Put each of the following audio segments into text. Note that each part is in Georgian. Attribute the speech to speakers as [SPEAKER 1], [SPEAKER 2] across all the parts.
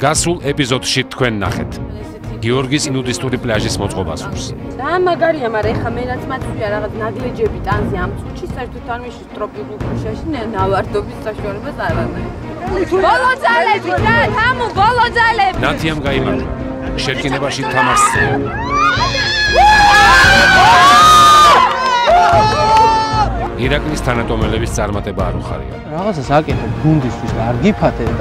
[SPEAKER 1] გასულ ეპიზოდში თქვენ ნახეთ. გიორგის ნუდისტური პლაჟის მოწყობას ურს.
[SPEAKER 2] რა მაგარია, მაგრამ ეხა მე რაც მათვია რაღაც ნაგლეჯები ტანზე ამ წუთში საერთოდ არ მიშის ტროპიკულ ქუჩაში ნავარდობის საშუალებას არ არის. ბოლო ძალები და თამო ბოლო ძალები.
[SPEAKER 1] ნათიამ გაიმარჯვა. შერკინებაში თამაშს. ირაკლის თანატომელების წარმატება არ უხარია.
[SPEAKER 3] რაღაცას აკეთებ გუნდისთვის,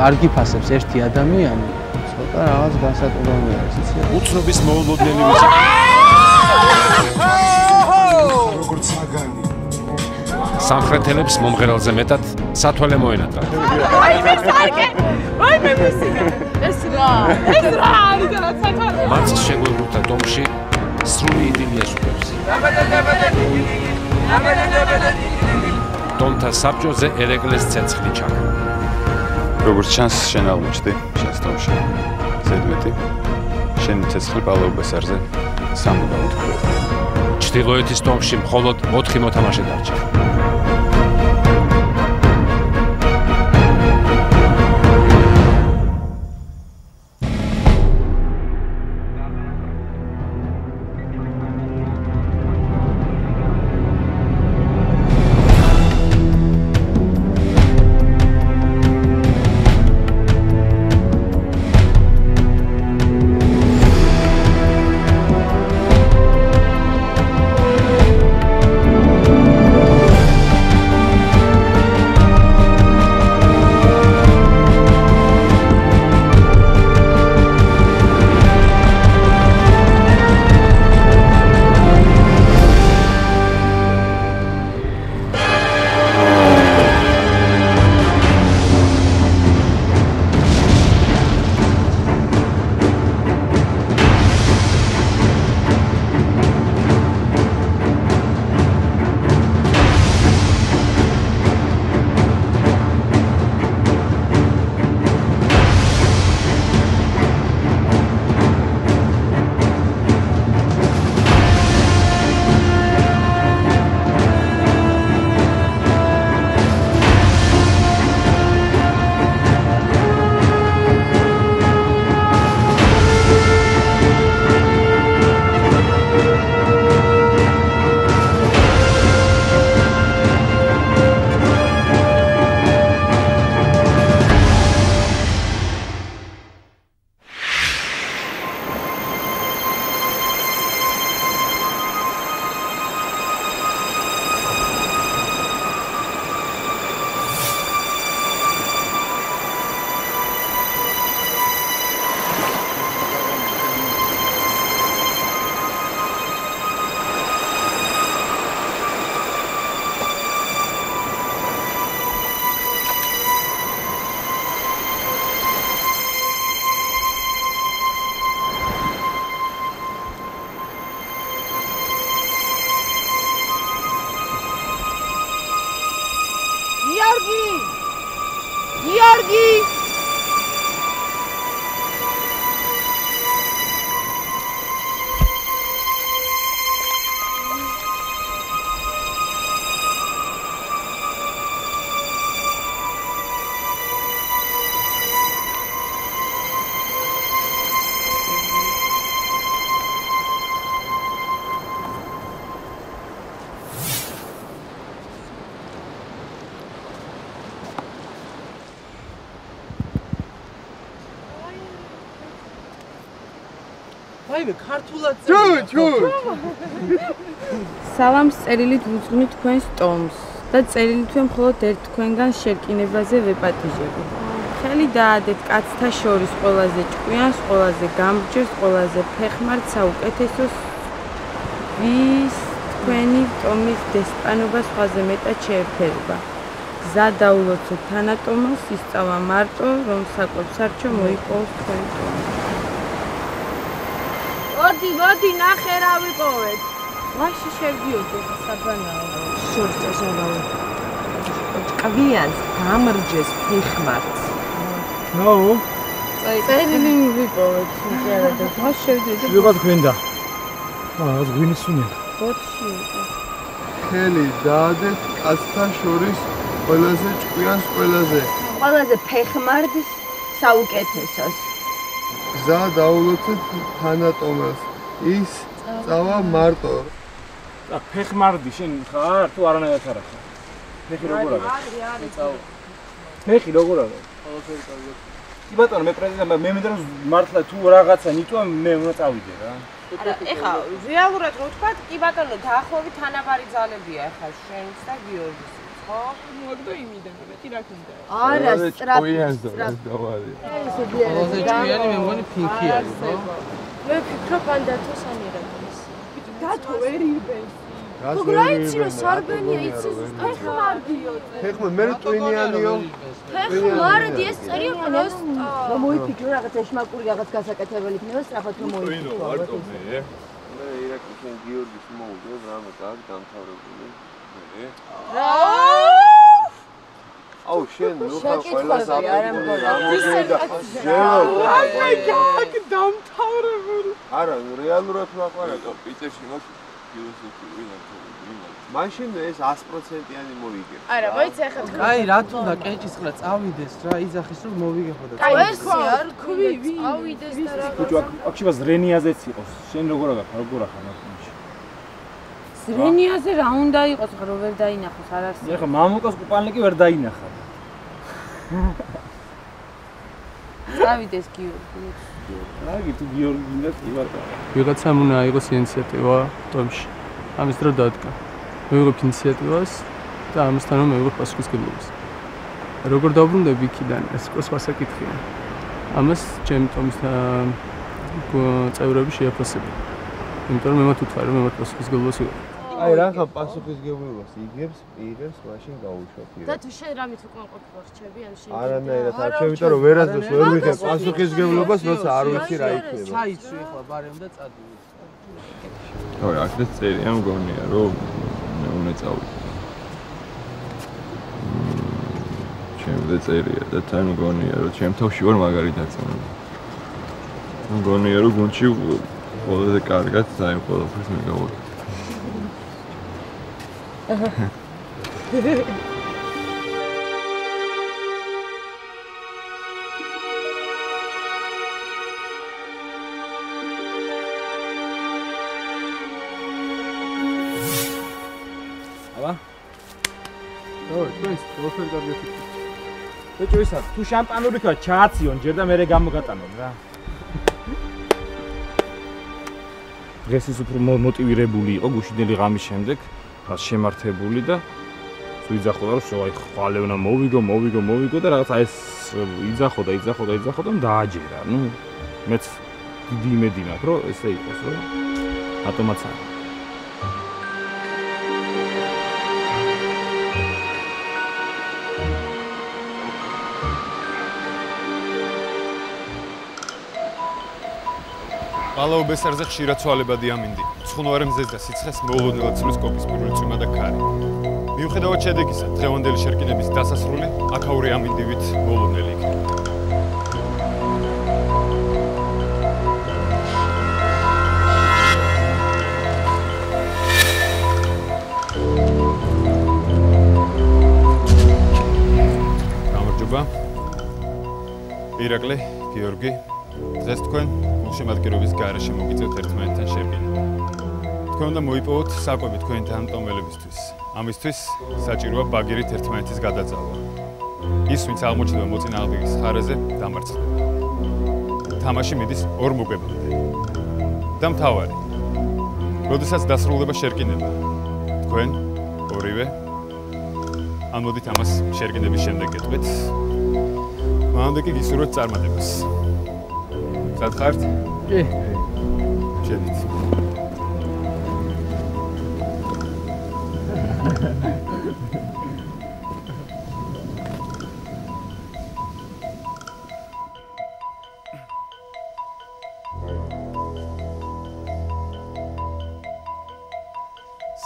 [SPEAKER 3] არ გიფასებს ერთი ადამიანი. ცოტა რაღაც გასატყობია ეს.
[SPEAKER 1] უცნობის მოულოდნელი მუსიკა.
[SPEAKER 4] როგორც საგანი.
[SPEAKER 1] სამხრეთელებს მომღერალზე მეტად სათვალე მოენატრათ.
[SPEAKER 2] აი მე სარკე. აი მე მუსიკა. ეს რა არის რაღაც სათვალე.
[SPEAKER 1] მათს შეგვებრუნდა ტომში სრული იდილია სულებს. ტომთა საბჭოზე ერეკლეს ცეცხლი ჩაქრა.
[SPEAKER 5] როგორც ჩანს, შენ აღმოჩნდი შენს ტომში. ზედმეტი შენი ცეცხლი პალაუბესარზე სამუდამოდ ხვდება.
[SPEAKER 1] ჩრდილოეთის ტომში მხოლოდ 4 მოთამაშე დარჩა.
[SPEAKER 2] გიორგი!
[SPEAKER 3] აიმე ქართულად
[SPEAKER 4] ჩუ
[SPEAKER 2] სალამს წერილით ვუძღვნით თქვენს ტომს და წერილითვე მხოლოდ ერთ თქვენგან შერკინებაზე ვეპატიჟები. ხელი დაადეთ კაცთა შორის ყველაზე ჭკვიანს, ყველაზე გამრჯერს, ყველაზე ფეხმართ საუკეთესოს, ვის თქვენი ტომის დესპანობა სხვაზე მეტად შეეფერება. გზა დაულოცოთ თანატომოს, ისწავლა მარტო, რომ საკუთსარჩო მოიპოვოს თქვენი ტომი. მოდი, ნახე რა ვიპოვეთ. ვაში შევდიოდი ხა საბანაო. შორს წაშარავე.
[SPEAKER 6] ჭკვიანს, გამრჯეს, ფეხმართ.
[SPEAKER 3] ნო?
[SPEAKER 2] წერილი ვიპოვეთ, მიგერა და ვაში შევდიოდი.
[SPEAKER 3] ვიღაც გვინდა. რაღაც გვინისუნია.
[SPEAKER 2] ბოთში იყო.
[SPEAKER 4] ხელი დაადეთ კაცთა შორის ყველაზე ჭკვიანს ყველაზე.
[SPEAKER 6] ყველაზე ფეხმართ საუკეთესოს.
[SPEAKER 4] გზა დაულოცეთ თანატომას. ის წავა მარტო.
[SPEAKER 7] ფეხმარდი შენ ხარ თუ არანაირად არ ხარ? ფეხი როგორ არის? ფეხი როგორ არის?
[SPEAKER 4] ყველაფერი კარგია.
[SPEAKER 7] კი ბატონო, მე პრეზიდენტ მე მინდა რომ მართლა თუ რაღაცა ნიტვა მე უნდა წავიდე რა.
[SPEAKER 6] არა, ეხა რეალურად რო ვთქვა, კი ბატონო, დაახლოებით თანაბარი ძალებია ეხა შენს და გიორგის, ხო?
[SPEAKER 8] მოგდო იმიდან, მეტი რა გინდა?
[SPEAKER 6] არა,
[SPEAKER 4] ჭკვიანს დავარია.
[SPEAKER 3] ყველაზე ჭკვიანი მე მგონი ფინკი არის, ხო?
[SPEAKER 8] მე ვფიქრობ ან დათოს ან ირაკლის. დათო ვერ იბენს.
[SPEAKER 4] გოგრაიცი
[SPEAKER 8] რომ სარბენია იცის ფეხმარდიო.
[SPEAKER 4] ფეხმარდი მე ტვინიანიო.
[SPEAKER 8] ფეხმარდი ეს წერია პროსტა.
[SPEAKER 9] რომ მოიფიქრო რაღაც ეშმაკური რაღაც გასაკეთებელი იქნება, სწრაფად რომ მოიფიქრო.
[SPEAKER 4] მე ირაკლის გიორგის მოვუძებ რამე კარგ დამთავრებული. მე აუ შენ ნუ ხარ ყველას
[SPEAKER 8] დამთავრებული.
[SPEAKER 4] არა, რეალურად ვაყარაკო პიტერში მაგ ფილოსოფიური მაშინ ეს 100%-იანი მოიგე.
[SPEAKER 8] არა, მოიცა ახლა თქვა.
[SPEAKER 3] აი, რა თუნდა კეჭისყრა წავიდეს რა, იძახის რომ მოვიგებო და.
[SPEAKER 8] ეს არ ქვივი. ავიდეს და რა.
[SPEAKER 7] ბიჭო, აქ შევა ზრენიაზეც იყოს. შენ როგორ ახარ მაშინ?
[SPEAKER 2] ზრენიაზე რა უნდა იყოს, ხა რო ვერ დაინახოს, არ არის.
[SPEAKER 7] ეხლა მამუკას კუპანლიკი ვერ დაინახა.
[SPEAKER 2] წავიდეს გიორგი.
[SPEAKER 7] რაგი თუ გიორგი გინდა კი ბატონო.
[SPEAKER 10] ვიღაცამ უნდა აიღოს ინიციატივა ტომში. ამის დრო დადგა. მივიღებ ინიციატივას და ამასთან რომ მივიღებ პასუხისმგებლობას. როგორ დავბრუნდები იქიდან, ეს სხვა საკითხია. ამას ჩემი ტომის წევრები შეაფასებენ. იმიტომ რომ მე მათ უთხრა რომ მე მათ პასუხისმგებლობას ვიღებ.
[SPEAKER 4] აი რა ხა პასუხისმგებლობას იგებს, მაშინ გაუშვათ.
[SPEAKER 8] და თუ შენ რამით უკმაყოფილო რჩები ან შენ?
[SPEAKER 4] არანაირად არ ჩემ იმიტომ რომ ვერასდროს ვერ ვიღებ პასუხისმგებლობას, როცა არ ვიცი რა იქნება.
[SPEAKER 3] ჩაიცვი ახლა ბარემ და წადივი.
[SPEAKER 5] ой, აქეთ წერია მგონია რომ მე უნდა წავიდე. ჩემზე წერია და თან მგონია რომ ჩემ თავში ვარ მაგარი დაწონება. მგონია რომ გუნდში ყველაზე კარგად საერთოდ ყველაფერს მე გავაკეთე.
[SPEAKER 7] ბიჭო ისა თუ შამპანური ქა ჩააციონ ჯერ და მერე გამოგატანონ რა. დღეს ის უფრო მოტივირებული იყო გუშინდელი ღამის შემდეგ, რაც შემართებული და ვიძახოდა რომ შევაი ხვალევნა მოვიგო და რაღაც აი ეს იძახოდა და დააჯერა. ნუ მეც დიდი იმედი მაქვს რომ ესე იყოს რომ ატომაც არა.
[SPEAKER 5] პალაო ბესარზე ხშირად ცვალებადი ამინდი. ცხუნვარე მზეს და სიცხეს მოულოდნელად ცვლის კოპისპირული წვიმა და ქარი. მიუხედავად შედეგისა, დღევანდელი შერკინების დასასრული აქაური ამინდივით მოულოდნელი იქნება. გამარჯობა. ირაკლი, გიორგი, დღეს თქვენ შემადგენლობის გარეშე მოგიწევთ ერთმანეთთან შერკინება. თქვენ უნდა მოიპოვოთ საკვები თქვენი თანამტომელებისთვის. ამისთვის საჭიროა ბაგერით ერთმანეთის გადაძალვა. ის, ვინც აღმოჩნდება მოწინააღმდეგის ხარაზე, დამარცხდება. თამაში მიდის ორ მოგებამდე. და მთავარი, როდესაც დასრულდება შერკინება, თქვენ ორივე ამოდით ამას შერკინების შემდეგ გეტყვით. მანამდე კი გისურვებთ წარმატებას. სად ხართ?
[SPEAKER 10] კი.
[SPEAKER 5] შედით.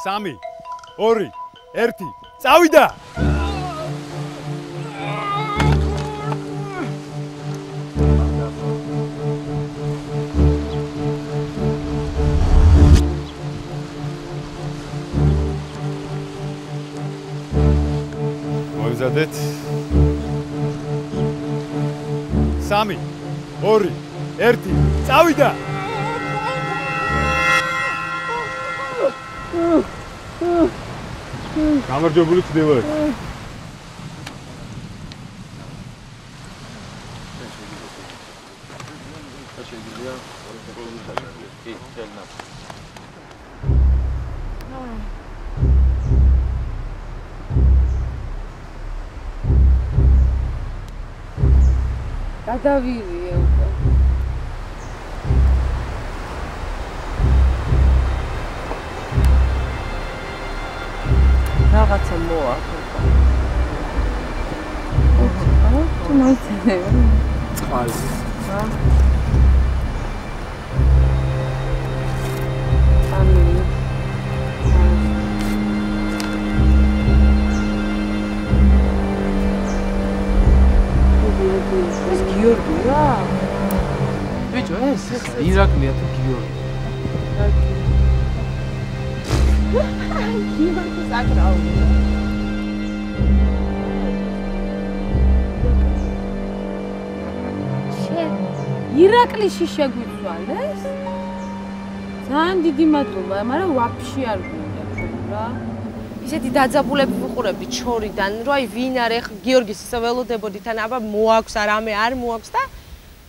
[SPEAKER 5] სამი, ორი, ერთი, წავიდა! მოვიზადეთ. 3, 2, 1 წავიდა გამარჯვებული ჩრდილოეთ
[SPEAKER 2] გადავირიე უკვე.
[SPEAKER 6] რაღაცა მოაქვს.
[SPEAKER 2] თუ მოიცანე.
[SPEAKER 10] წყალი.
[SPEAKER 6] ეს გიორგია?
[SPEAKER 10] ბიჭო, ეს ირაკლია თუ გიორგი?
[SPEAKER 6] გიორგი საკრაულია.
[SPEAKER 2] ირაკლიში შეგვიცვალეს? ძალიან დიდი მადლობა, მაგრამ ვაფშე არ გვინდა რა.
[SPEAKER 6] ისეთი დაძაბულები ვუყურებდი ჩორიდან, რომ აი ვინ არის ხა გიორგის ისე ველოდებოდით ან აბა მოაქვს არ ამე არ მოაქვს და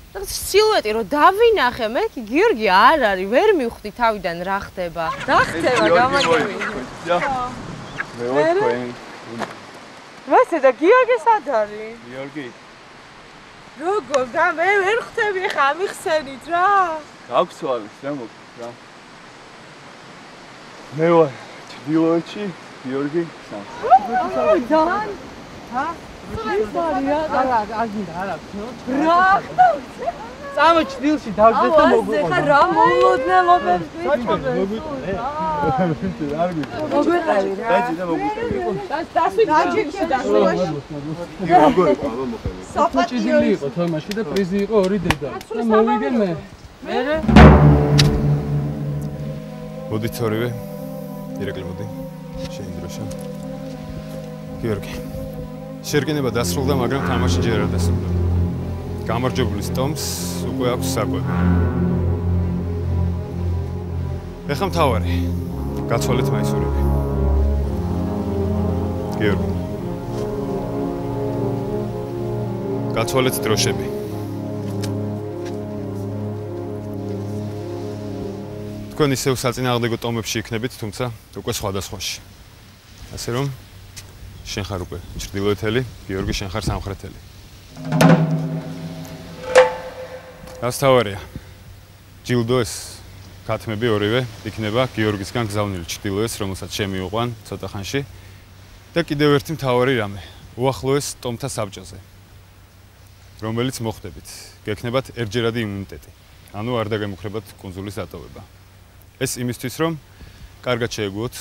[SPEAKER 6] რაღაც სილუეტი რომ დავინახე მე კი გიორგი არ არის, ვერ მივხვდი თავიდან რა ხდება. რა ხდება გამაგები.
[SPEAKER 4] მე ვარ თქვენ.
[SPEAKER 6] ვასე და გიორგი სად არის?
[SPEAKER 4] გიორგი.
[SPEAKER 6] როგორ და მე ვერ ხვდები ხა ამიხსენით რა.
[SPEAKER 4] გაგვცვალეს რა მოკლედ რა. მე ვარ ჩრდილოეთში გიორგი სამ.
[SPEAKER 6] ძალიან ჰა?
[SPEAKER 10] არა, აგინდა, არა.
[SPEAKER 6] რა?
[SPEAKER 10] წამო ჩდილში დავждეთ და მოგვიყვანო.
[SPEAKER 6] ხა რა მოულოდნელობებს
[SPEAKER 4] მოგვიყვანე. არ გვიყვანე.
[SPEAKER 6] მოგვიყვანე რა.
[SPEAKER 4] დაიჯი და მოგვიყვანე.
[SPEAKER 6] დასვით დაჯიქში დასვით.
[SPEAKER 4] როგორ ყავა მოხელე.
[SPEAKER 10] საპატიო იყო თამაში და პრიზი იყო 2 დედა. და მოვიგე მე.
[SPEAKER 6] მერე?
[SPEAKER 5] მოდით ორივე. ირაკლი მოდი. შეინდროშა. გიორგი. შერკინება დასრულდა, მაგრამ თამაში ჯერ არ დასრულდა. გამარჯვებულის ტომს უკვე აქვს საკვები. ეხლა მთავარი. გაცვალეთ მაისურები. გიორგი. გაცვალეთ დროშები. თქვენ ისევ საწინააღმდეგო ტომებში იქნებით, თუმცა უკვე სხვადასხვაში. ასე რომ შენ ხარ უკვე ჩრდილოეთელი, გიორგი შენ ხარ სამხრეთელი. დასთავარია. ჯილდო ეს ქათმები ორივე იქნება გიორგისგან გზავნილი ჩრდილოეთს, რომელსაც შემიუყვან ცოტა ხანში. და კიდევ ერთი მთავარი რამე, უახლოეს ტომთა საბჭოზე. რომელიც მოხდებით, გექნებათ ერთჯერადი იმუნიტეტი. ანუ არ დაგემუქრებათ კუნძულის დატოვება. ეს იმისთვის, რომ კარგად შეეგუოთ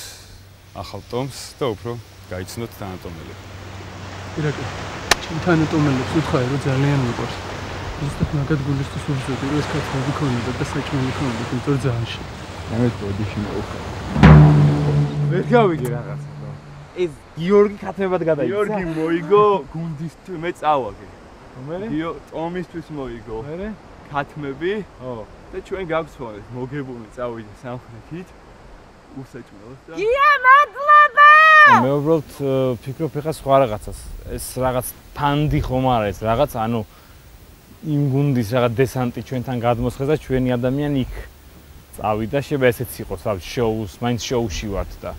[SPEAKER 5] ახალ ტომს და უფრო გაიცნოთ თანატომელი.
[SPEAKER 10] ირაკლი, ჩემ თანატომელებს უთხარი, რომ ძალიან მიყვარს. ზუსტად მაგად გულისთვის ვუძვედი, რომ ეს ქათმები ქონოდა და საჭმელი ქონოდა, იმიტომ რომ ძალიან შე.
[SPEAKER 4] მე ბოდიში მოუხარ. ვერ გავიგე რაღაცა. ეს გიორგი ქათმებად გადაიცა. გიორგი მოიგო გუნდისთვის, მე წავაგე. მე ტომისთვის მოიგო. მე ქათმები? ხო. და ჩვენ გავცვალეთ, მოგებული წავიდე სამხრეთით. უსაჭმელად და
[SPEAKER 6] გია მადლობა!
[SPEAKER 7] მე უბრალოდ ფიქრობ ეხა სხვა რაღაცას. ეს რაღაც ფანდი ხომ არა ეს რაღაც, ანუ იმ გუნდის რაღაც დესანტი ჩვენთან გადმოსხეს და ჩვენი ადამიანი იქ წავიდა, შეიძლება ესეც იყოს, ავი შოუს, მაინც შოუში ვართ და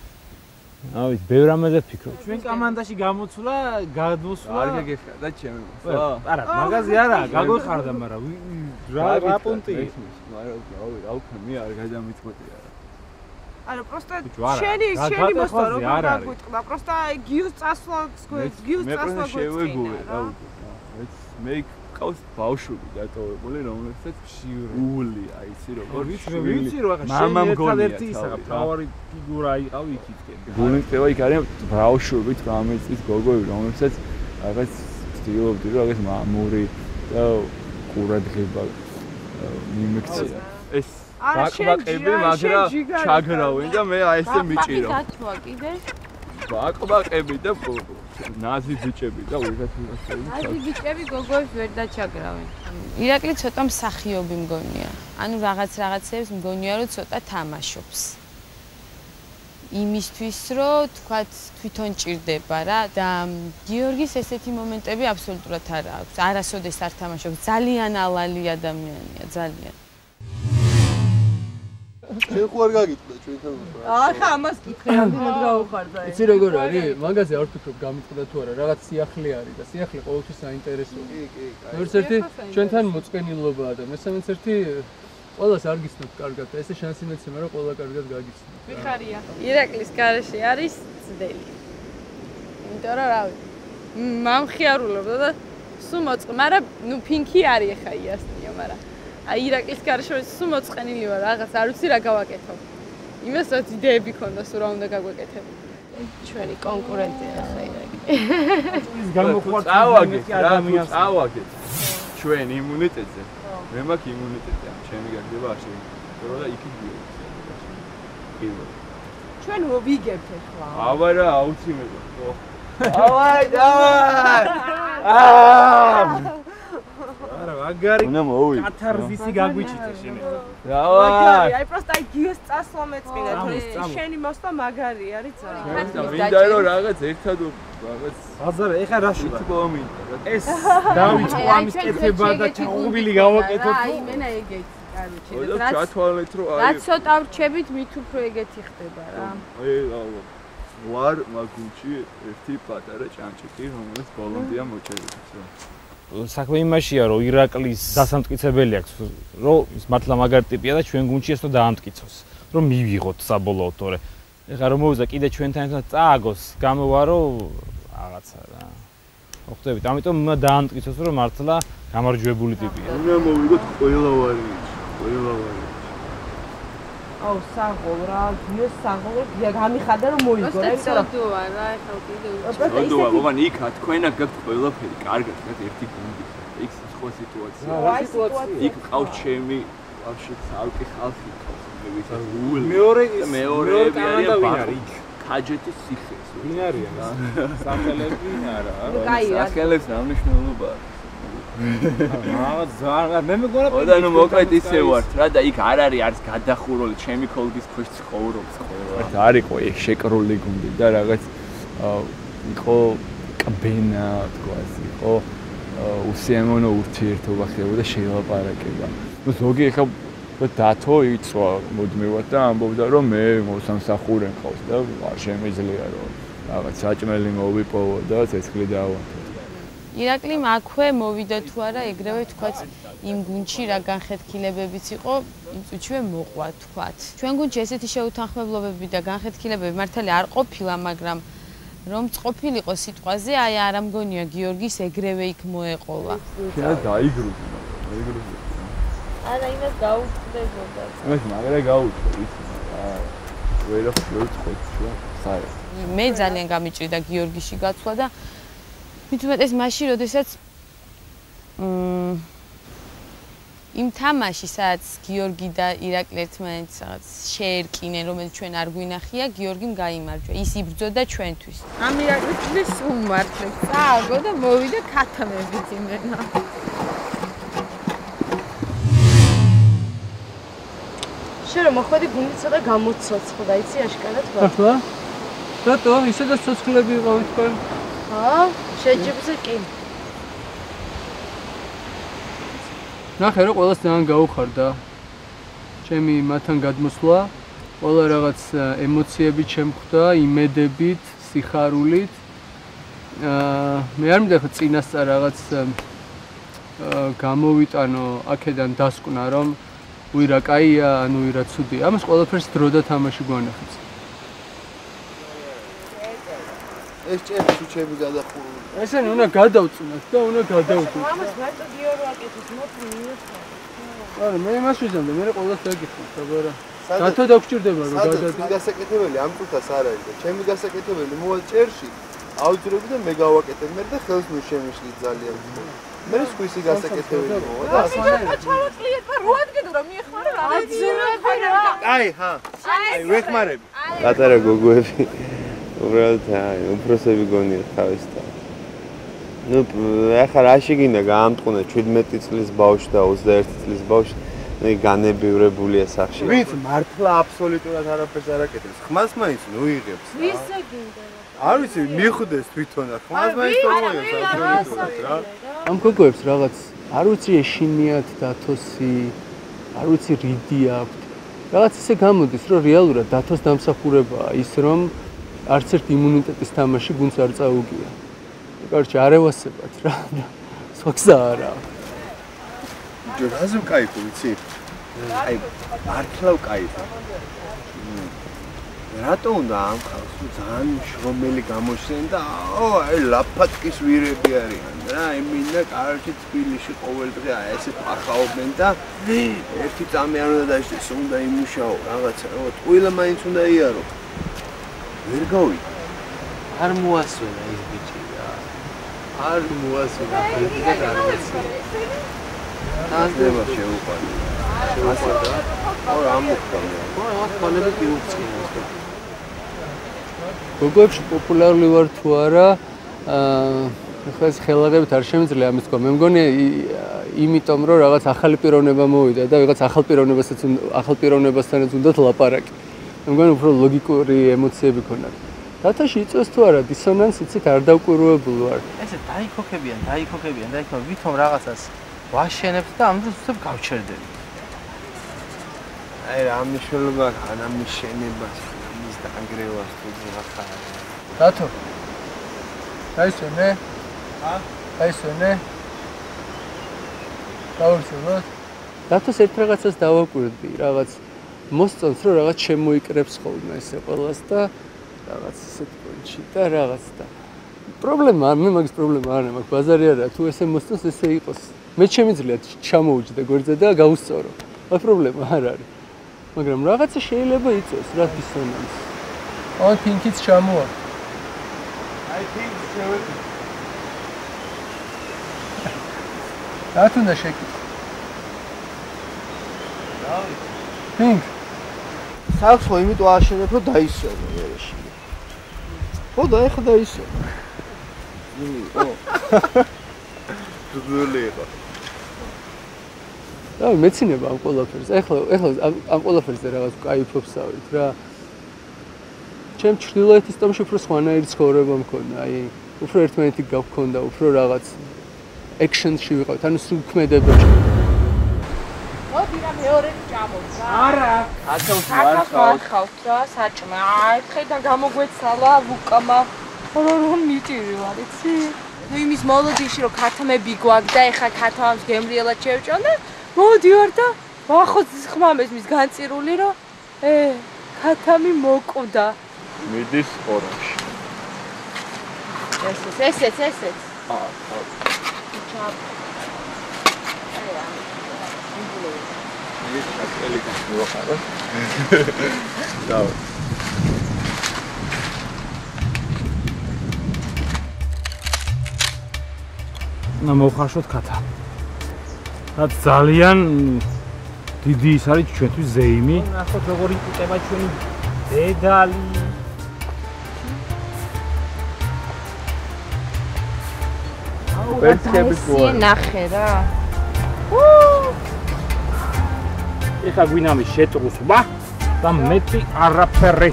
[SPEAKER 7] ავი ბევრ რამეზე ფიქრობ.
[SPEAKER 3] ჩვენ კომანდაში გამოცვლა, გადმოსვლა.
[SPEAKER 4] არ გეგეხა და ჩემი მოსვლა.
[SPEAKER 3] არა, მაგაზი არა, გაგვეხარდა, მაგრამ რა პუნქტი?
[SPEAKER 4] რა უქნა, მე არ გადამიწყვეტი არა.
[SPEAKER 6] არა, просто შენი მოსვლა როგორ გაგვიტყდა, просто გიოს წასვლა, გიოს წასვლა
[SPEAKER 4] გვეწყინა. მე ყავს ბავშვები დატოვებული, რომელსაც ული, აი იცი როგორ
[SPEAKER 3] ვიცი რომ ახლა შენ ერთადერთი ისა მთავარი ფიგურა იყავი იქითკენ.
[SPEAKER 4] გული წევა იქ არის ბავშვები 18 წლის გოგოები, რომელსაც რაღაც ცდილობდი რომ რაღაც მამური და ყურადღება მიმექცია. ეს ბაკბაკები, მაგრამ ჩაგრავენ და მე აი ესე მიჭირო.
[SPEAKER 2] ბაკბაკი გაჩვა კიდე?
[SPEAKER 4] ბაკბაკები და ნაზი ბიჭები და ვიღაც
[SPEAKER 2] ნაზი ბიჭები გოგოებს ვერ დაჩაგრავენ. ირაკლი ცოტა მსახიობი მგონია. ანუ რაღაცებს მგონია რომ ცოტა თამაშობს. იმისთვის რომ თქვათ თვითონ ჭირდება რა და გიორგის ესეთი მომენტები აბსოლუტურად არ აქვს. არასოდეს არ თამაშობს. ძალიან ალალი ადამიანია, ძალიან.
[SPEAKER 11] შენ ხო არ გაგიტყდა ჩვენთან უფრო.
[SPEAKER 2] ახლა ამას კითხე, რამდენად გაუხარდა ეს.
[SPEAKER 10] იცი როგორ არის? მაგაზე არ ვფიქრობ გამიტყდა თუ არა, რაღაც სიახლე არის და სიახლე ყოველთვის საინტერესოა. ერთ ერთი ჩვენთან მოწყენილობაა და მესამეც ერთი ყველას არ გიცნობთ კარგად და ესე შანსი მეცემა რომ ყველა კარგად გაგიცნო.
[SPEAKER 2] ვიხარია. ირაკლის გარეშე არის ძდელი. იმიტომ რომ რავი, მამხიარულობდა და სულ მოწყ, მაგრამ ნუ ფინკი არის ხა იასტია, მაგრამ აი ირაკლის გარეშე სულ მოწყენილი ვარ, რაღაც არ ვიცი რა გავაკეთო. იმას რაც იდეები ქონდა სულ რა უნდა გაგვეკეთებო. ჩვენი კონკურენტია ხა ირაკი.
[SPEAKER 4] ის გამოყვართ ადამიანს ავაგეთ. ჩვენ იმუნიტეტზე. მე მაქვს იმუნიტეტი, ჩემი გაგდება არ შეიძლება. და იქი გიო.
[SPEAKER 2] ჩვენ ვიგებთ ახლა.
[SPEAKER 4] აბა რა აუცილებლად, ხო. დავაი, დავაი. არა, მაგარი. უნდა მოვიდე.
[SPEAKER 7] კათარზისი გაგვიჭირე შენ.
[SPEAKER 4] დავაი.
[SPEAKER 6] აი პროსტა აი გიოს წასვლა მეწყინა, თუ შენი მოსვლა მაგარი არის ძალიან.
[SPEAKER 4] მინდა რომ რაღაც ერთად რაღაც
[SPEAKER 7] აზარ, ეხა რა შუა?
[SPEAKER 4] მომინდა.
[SPEAKER 7] ეს დავიწყო ამის კეთება და ჩაუღბილი გავაკეთოთ.
[SPEAKER 2] აი მენა ეგეთი.
[SPEAKER 4] და ჩათვალეთ რომ აი
[SPEAKER 2] რაც ცოტა ვრჩებით მით უფრო ეგეთი ხდება რა.
[SPEAKER 4] აი ვარ მაგუნჩი ერთი პატარა ჭანჭიკი რომელიც ბოლომდეა მოჭერილი.
[SPEAKER 7] საქმე იმაშია რომ ირაკლის დასამტკიცებელი აქვს რომ ის მართლა მაგარი ტიპია და ჩვენ გუნდში ესო დაამტკიცოს რომ მივიღოთ საბოლოოდ თორე ეხლა რომ მოვიდა კიდე ჩვენთან ერთად წააგოს გამოვა რომ რაღაცა რა ხვდებით ამიტომ უნდა დაამტკიცოს რომ მართლა გამარჯვებული ტიპია.
[SPEAKER 4] უნდა მოვიგოთ ყველა ვარიანტი.
[SPEAKER 6] აუ საღოლ რა, გიოს საღოლ, გია გამიხადა რომ მოიგო რა,
[SPEAKER 2] იმიტომ რომ ცოდოა რა, ეხლა კიდე უჩვენე.
[SPEAKER 4] ცოდოა, მოგან იქ თქვენა გაქვთ ყველაფერი, კარგად გაქვთ ერთი გუნდი. იქ სხვა სიტუაცია. იქ ყავს ჩემი ვაფშე ცალკე ხალხი ყავს. მეორე არის იქ. ქაჯეთის ციხე.
[SPEAKER 7] ვინ არიან? სახელები არა.
[SPEAKER 4] სახელებს რა მნიშვნელობა აქვს?
[SPEAKER 7] მე მეგონა
[SPEAKER 4] და ნუ მოკლედ ისე ვართ რა და იქ არ არის გადახურული ჩემი კოლგის ქვეშ ცხოვრობს ყველა. არ იყო ეგ შეკრული გუნდი და რაღაც იყო კბენა თქვას იყო უსიამოვნო ურთიერთობა ხდებოდა შეილაპარაკება. ნუ ზოგი ეხა დათო იწვა მოდმევად და ამბობდა რომ მე მოსამსახურე მყავს და არ შემიძლია რომ რაღაც საჭმელი მოვიპოვო და ცეცხლი დავაყო.
[SPEAKER 2] ირაკლი აქვე მოვიდა თუ არა ეგრევე თქვათ იმ გუნდში რა განხეთქილებებიც იყო იმ წუთშივე მოყვა თქვათ ჩვენ გუნდში ესეთი შეუთანხმებლობები და განხეთქილებები მართალი არ ყოფილა მაგრამ რომ წყופილიყო სიტყვაზე აი არ ამგონია გიორგის ეგრევე იქ მოეყოლა
[SPEAKER 4] და დაიგრუდა
[SPEAKER 6] არა იმას გაუწდებოდა
[SPEAKER 4] იმას მაგრა გაუწდა იცი ვერა ფლოტ საერთოდ
[SPEAKER 2] მე ძალიან გამიჭირდა გიორგიში გაცვლა და მით უმეტეს მაშინ, როდესაც იმ თამაში, სადაც გიორგი და ირაკლი ერთმანეთს რაღაც შეერკინენ, რომელიც ჩვენ არ გვინახია, გიორგიმ გაიმარჯვა. ის იბრძოდა ჩვენთვის. ამ ირაკლის უმართლეს წააგო და მოვიდა ქათამებით იმენა.
[SPEAKER 6] შენ რომ მოხვედი გუნდი ცოტა გამოცოცხლდა, იცი აშკარად ვარ.
[SPEAKER 10] ახლა? რატო? ისედაც ცოცხლები იყავით თქვენ?
[SPEAKER 6] შეჯიბზე კი.
[SPEAKER 10] ნახე რომ ყველას ძალიან გაუხარდა. ჩემი მათთან გადმოსვლა, ყველა რაღაც ემოციები შემხვდა, იმედებით, სიხარულით. მე არ მინდა ხო წინასწარ რაღაც გამოვიტანო აქედან დასკვნა რომ უირა კაია, ანუ უირა ცუდია. ამას ყველაფერს დრო და თამაში გვანახებს.
[SPEAKER 11] ეს ჭერში ჩემი გადახურული.
[SPEAKER 10] ესენი უნდა გადავწუნოთ და უნდა გადავდოთ.
[SPEAKER 6] ამას მარტო გიორო აკეთებს, მოკლე მიეცა.
[SPEAKER 10] არა, მე იმას ვიზამდა, მე ყველას დაგიხმოთ, აბარა. რატო დაგჭირდება რომ გადადო?
[SPEAKER 11] ჩემი გასაკეთებელი ამ წუთას არ არის და ჩემი გასაკეთებელი მოვალ ჭერში აუძრები და მე გავაკეთებ მე და ხელს მიშემიშლი ძალიან. მე სხვისი გასაკეთებელი მოვა და
[SPEAKER 6] ჩავაწყლიეთ და რო ადგენო რა მიეხმარა რა. აი,
[SPEAKER 11] აი, ჰა. აი, ვეხმარები. პატარა გოგოები. უბრალოდ უფროსები გონია თავისთავად. ნუ ახლა რა შეგინდა გაამტყუნა 17 წლის ბავშვი და 21 წლის ბავშვი განებივრებულია სახში. ვინც მართლა აბსოლუტურად არაფერს არ აკეთებს. ხმას მაინც ნუ იღებს.
[SPEAKER 8] ვისა გინდა?
[SPEAKER 11] არ ვიცი, მიხვდეს თვითონა. ხმას მაინც მოიღებს რა.
[SPEAKER 10] ამ გოგოებს რაღაც არ ვიცი ეშინიათ დათოსი, არ ვიცი რიდი აქვთ. რაღაც ისე გამოდის, რომ რეალურად დათოს დამსახურებაა ის, რომ არც ერთ იმუნიტეტის თამაში გუნდს არ წაუგია. კარჩი არ ევასებათ რა. სხვა გზა არა.
[SPEAKER 11] ჯორაზო кайფი ვიცი? აი, მართლა кайფი. რატო უნდა ამ ხალხს ძალიან შრომელი გამოჩნდნენ და აი ლაფატკის ვირები არიან რა, ემინა კარჩი თბილისში ყოველ დღე აი ესე პახაობენ და ერთი წამი არ უნდა დაიჭდეს, უნდა იმუშაო რაღაცა, რა, ტყუილა მაინც უნდა იარო. ვერ გავიდა. არ მოასვენა ის ბიჭი რა. არ მოასვენა ბიჭი და არ მოასვენა. დაძება შეუყვანი. ასე და ორ ამოხდამია. ორ ხალები გიუწინოს და
[SPEAKER 10] გოგოებში პოპულარული ვარ თუ არა, ახლა ეს ხელაღებით არ შემიძლია ამის თქვა. მე მგონი იმიტომ რომ რაღაც ახალი პიროვნება მოვიდა და რაღაც ახალ პიროვნებასთანაც უნდათ ლაპარაკი. მე მგონი უფრო ლოგიკური ემოციები ქონდა. დათაში იწევს თუ არა დისონანსი, იცით არ დავკვირვებული ვარ.
[SPEAKER 3] ესე დაიქოქებიან და ვითომ რაღაცას ვაშენებთ და ამ დროს უცებ გავჩერდები.
[SPEAKER 11] აი რა მნიშვნელობა აქვს ამის შენებას, ამის დაანგრევას თუ რაღაცა.
[SPEAKER 10] დათო. დაისვენე? დაისვენე? დავურცელოთ? დათოს ერთ რაღაცას დავაკვირდი, რაღაც მოსწონს რომ რაღაც შემოიკრებს ხოლმე ესე ყველას და რაღაც ისეთ პონჩი და რაღაც და პრობლემა, მე მაგის პრობლემა არ მაქვს, ბაზარი არა, თუ ესე მოსწონს ესე იყოს. მე შემიძლია ჩამოვუჯდე გვერდზე და გავუსწორო. მაგ პრობლემა არ არის. მაგრამ რაღაცა შეიძლება იწევს რა დისონანსი. აი პინკიც ჩამოვა.
[SPEAKER 11] აი პინკს შევედი.
[SPEAKER 10] რა თუნდა შეკითხე?
[SPEAKER 11] რავი.
[SPEAKER 10] პინკ.
[SPEAKER 3] საერთოდ ხო იმიტომ ააშენებ რომ დაისვენო ერეში. ხო და ეხლა დაისვენო. ო.
[SPEAKER 11] ძველი იყო.
[SPEAKER 10] რა მეცინება ამ ყველაფერს. ეხლა ამ ყველაფერზე რაღაც кайფობსავით რა. ჩემ ჩრდილოეთის ტომში უფრო სხვანაირი ცხოვრება მქონდა. აი, უფრო ერთმანეთი გავქონდა, უფრო რაღაც ექშენში ვიყავით, ანუ სულ ქმედებაში.
[SPEAKER 8] მოდი რა მეორე ჭამოთ რა.
[SPEAKER 3] არა, აკავს მარხავთ
[SPEAKER 8] რა, საჭმა. აი, ხედან გამოგვეცალა ვუკამა. რომ მიტირი ვარ, იცი? ნუ იმის მოლოდიში რომ ქათამები გვაქვს და ეხა ქათამს გემრიელად შევჭამდა. მოდი ვარ და ვახოც ხმამეს მის განწირული რომ ქათამი მოკვდა.
[SPEAKER 5] მიდის ორაში.
[SPEAKER 8] ესეც.
[SPEAKER 5] აა.
[SPEAKER 8] ჩაბ.
[SPEAKER 5] ეს აკელი გავხარო. დავა.
[SPEAKER 7] და მოვხარშოთ ქათა. რაც ძალიან დიდი ის არის ჩვენთვის ზეიმი.
[SPEAKER 3] ნახოთ როგორ იკუტება ჩვენი დედალი.
[SPEAKER 11] ვერცხების მოა.
[SPEAKER 8] ნახე რა.
[SPEAKER 7] ეხა გვინამის შეტრუსვა და მეტი არაფერი.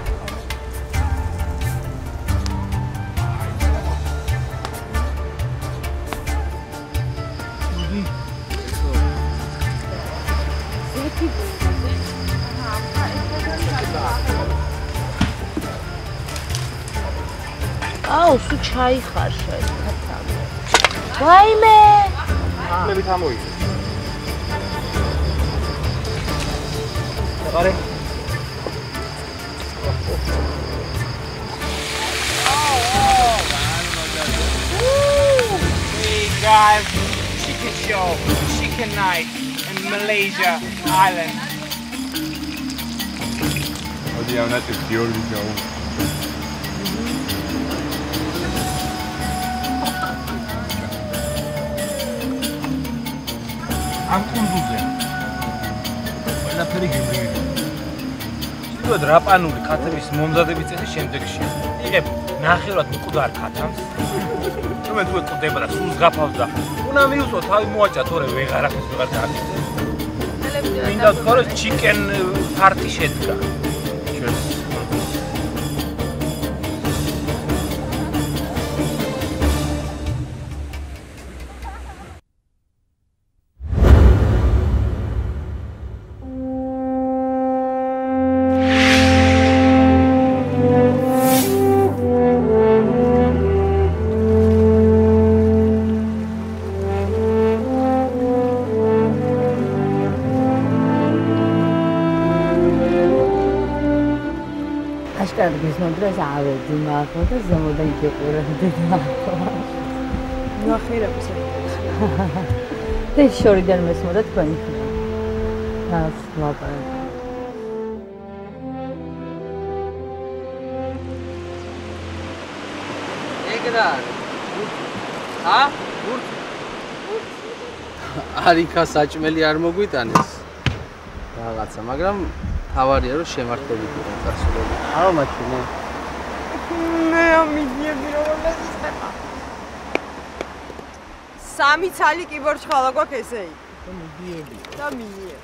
[SPEAKER 8] აუ, სულ ჩაიხარშა ეს ქათამი. ვაიმე!
[SPEAKER 7] მებით ამოიღე.
[SPEAKER 3] არე.
[SPEAKER 12] Hey guys, chicken show, chicken night in Malaysia Island.
[SPEAKER 5] მოდი ამათ გიორგი გაუ.
[SPEAKER 7] ამ კუნძულზე ყველაფერი გემრიელია.
[SPEAKER 13] პირველად რაპანული ქათამის მომზადების წესი შემდეგშია. იღებ ნახევრად მკვდარ ქათამს. რომელიც უკვე ყდება და სულ ზღაფავს და უნდა მიუწო თავი მოაჭა თორე ვეღარ ახეს ვეღარ დააკეთე. მინდა თქვა რომ ჩიკენ ფარტი შედგა. ჩვენს
[SPEAKER 9] გიზნობდრეს ავედი მაგო და ზემოდან გიყურებდი მაგო.
[SPEAKER 8] ნახირებს.
[SPEAKER 9] და შორიდან მესმოდა თქვენი. ნას ლაპარაკი.
[SPEAKER 10] ეგრა. ა? არიქა საჭმელი არ მოგვიტანეს. რაღაცა, მაგრამ თავარია რომ შემართებით იყო წასულები. არა მაჩვენე.
[SPEAKER 8] მე ამიგები რომ ესწრება. სამი ცალი კიბორჩხალა გვაქვს ესე იგი.
[SPEAKER 10] და მიდიები.
[SPEAKER 8] და მიიღე.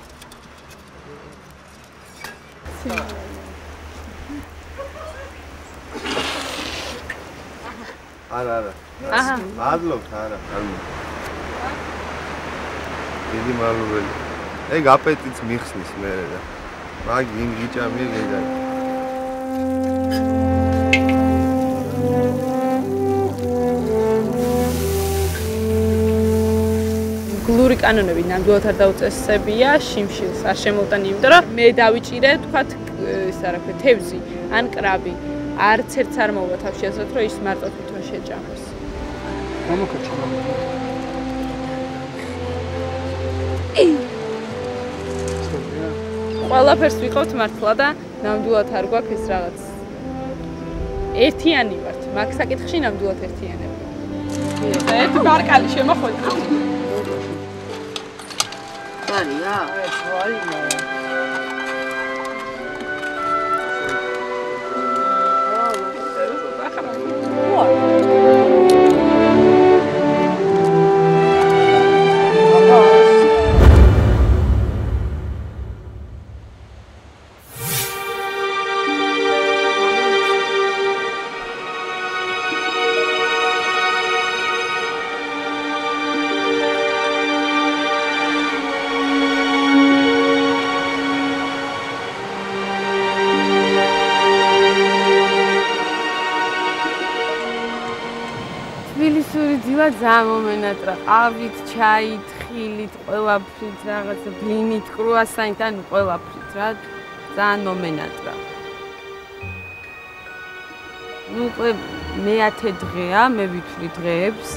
[SPEAKER 11] არა.
[SPEAKER 8] აჰა.
[SPEAKER 11] მადლობთ, არა. დიდი მადლობელი. ეგ აპეტიტს მიხსნის მე და მაგ იმ გიჭამია გეგარი.
[SPEAKER 2] გლური კანონები ნამდვილად არ დაუწესებია, შიმშილს არ შემოვტანი, იმიტომ რომ მე დავიჭირე, თქვათ, ის რა ქვია, თევზი ან კრაბი. არც ერთს არ მოვა თავში ასეთ, რომ ის მარტო თვითონ შეჭამოს.
[SPEAKER 10] მომოკეჩა.
[SPEAKER 2] ყველაფერს ვიყავთ მართლა და ნამდვილად არ გვაქვს ეს რაღაც. ერთიანი ვართ, მაგ საკითხში ნამდვილად ერთიანები.
[SPEAKER 8] ერთ ბარკალი შემოხვედა.
[SPEAKER 9] არია? ეს ვაიმე.
[SPEAKER 2] ძალიან მომენატრა, ყავით, ჩაით, ხილით, ყველაფრით, რაღაცა ბლინით, კრუასანით, ანუ ყველაფრით რა, ძალიან მომენატრა. ნუ მე-10 დღეა, მე ვითვლი დღეებს,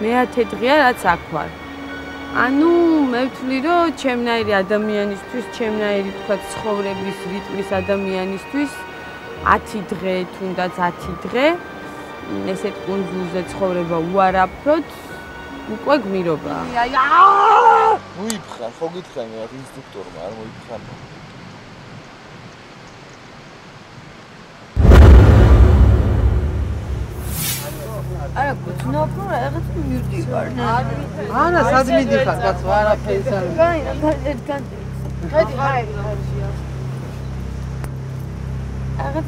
[SPEAKER 2] მე-10 დღეა რაც აქ ვარ. ანუ მე ვთვლი რომ ჩემნაირი ადამიანისთვის, ჩემნაირი თქვა ცხოვრების რიტმის ადამიანისთვის 10 დღე, თუნდაც 10 დღე ესეთ კუნძულზე ცხოვრება უარაფროდ უკვე გმირობა.
[SPEAKER 3] მოიფხარ, ხო გითხარი რა ინსტრუქტორმა არ მოიფხარ.
[SPEAKER 9] არა, გძნობ რომ რაღაც მივდივარ.
[SPEAKER 10] არა, სად მიდიხარ, კაც არაფერს არ.
[SPEAKER 9] გაინა, ერთგან. გადი, აი. რაღაც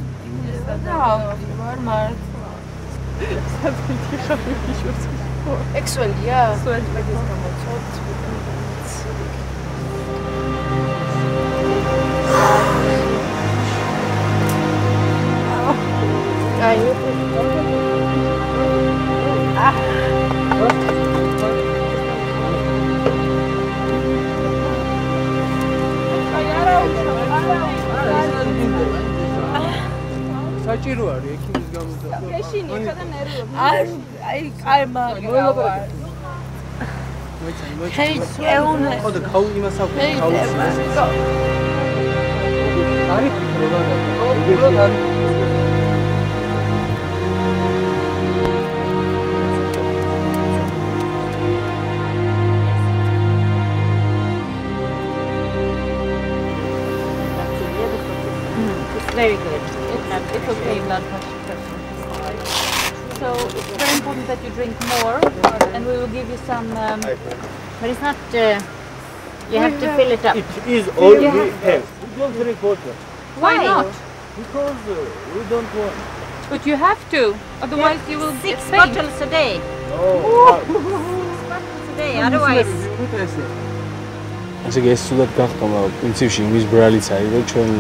[SPEAKER 9] და ვარ მარტო.
[SPEAKER 2] სად მიდიხარ ვიშურს.
[SPEAKER 8] ექსველია?
[SPEAKER 2] სველი
[SPEAKER 8] გამოცოთ. აი,
[SPEAKER 10] საჭირო არის ექიმის გამოსდევნა.
[SPEAKER 8] ეშინი ხა და ნერვები.
[SPEAKER 9] აი, კაიმა
[SPEAKER 10] მოილებარ.
[SPEAKER 9] ჰეი, ეუნე.
[SPEAKER 10] ხო და ქაუ იმას აქვს, ქაუ. არის პროგრამა.
[SPEAKER 14] very good. It's okay, blood pressure. So it's very important that you drink more, and we will give you some. But it's not. You have to fill it up.
[SPEAKER 3] It is all we have. We don't drink water.
[SPEAKER 14] Why not?
[SPEAKER 3] Because we don't want.
[SPEAKER 8] But you have to, otherwise you will get
[SPEAKER 14] 6
[SPEAKER 8] faint.
[SPEAKER 14] bottles a day.
[SPEAKER 3] Oh.
[SPEAKER 14] 6 bottles a day. Otherwise.
[SPEAKER 10] ასე იგი ეს სულად გახდა, მაგრამ პრინციპში იმის ბრალიც არის, რომ ჩვენ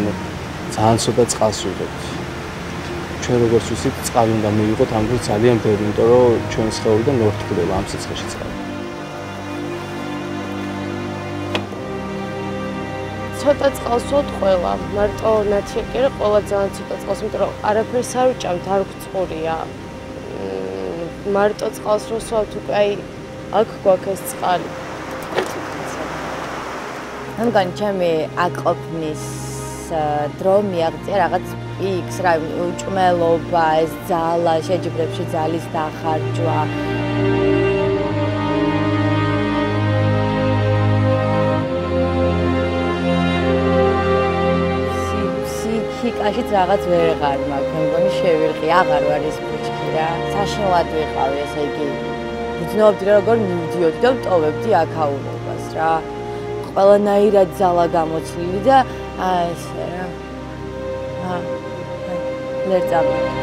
[SPEAKER 10] ძალიან ცოტა წყალს ვიღებთ. ჩვენ როგორც ვისით, წყალი უნდა მივიღოთ, ამ დროს ძალიან ბევრი, იმიტომ რომ ჩვენი სხეულიდან ვერ თბდება ამ სიცხეში წყალი.
[SPEAKER 6] ცოტა წყალს ვოთ ყველა, მარტო ნათია კი არა, ყველა ძალიან ცოტა წყალს, იმიტომ რომ არაფერს არ ვჭამთ, არ გვწყურია. მარტო წყალს რო სვავთ, უკვე აი აქ გვაქვს ეს წყალი.
[SPEAKER 9] მგონი ჩემი აკოფნის დრო მიაღწია რაღაც პიქს, რა უჭმელობა, ეს ძალა, შეჯიბრებში ძალის დახარჯვა. სიკაშიც რაღაც ვეღარ მაქვს, მე მგონი შევიღი, აღარ ვარ ეს ბიჭი რა. საშინლად ვიყავი, ესე იგი ვძნობდი რომ როგორ მივდიოდი და ვტოვებდი აქაურობას რა. ყველანაირად ძალა გამოცლილი და ესე რა. ვერ წამოვიდი.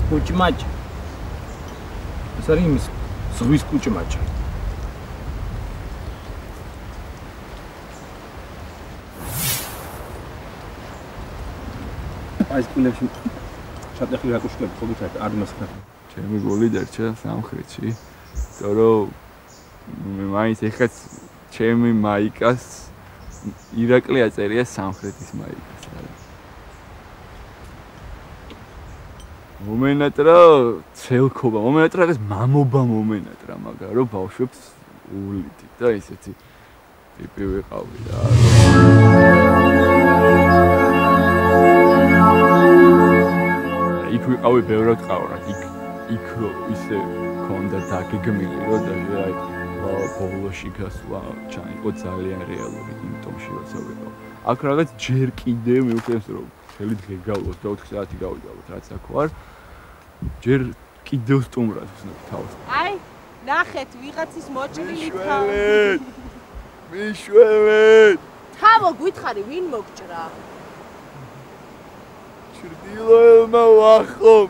[SPEAKER 7] კუჭმაჭი. ეს არის იმის ზღვის კუჭმაჭი. ეს კულებში ჩატეხი რაკუშკები ხოლმე არ მასხარ.
[SPEAKER 4] ჩემი გოლი დარჩა სამხრეთში. თორემ მე მაინც ეხაც ჩემი მაიკას ირაკლი აწერია სამხრეთის მაიკას. მომენატრა ცელქობა, მომენატრა ეს მამობა მომენატრა, მაგრამ რომ ბავშვებს ულიტი და ისეთი ტიპი ვიყავი რა. იქ ვიყავი ბევრად ყავრად, იქ ისე ქონდა დაგეგმილი, რომ აი ბოლოში გასვლა ჩაიყო ძალიან რეალური, იმიტომ შევაცა ვიყავ. აქ რაღაც ჯერ კიდე მივხვდეთ რომ ხელი დღე გავლოთ და 4 საათი გავიგავოთ რაც აქ ვარ. ჯერ კიდევ სტუმრად ვსნებ თავს.
[SPEAKER 6] აი, ნახეთ, ვიღაცის მოჭრილი თავი.
[SPEAKER 4] მიშველეთ.
[SPEAKER 6] თავო გითხარი, ვინ მოგჭრა?
[SPEAKER 4] ჭრდილოელმა ვახობ.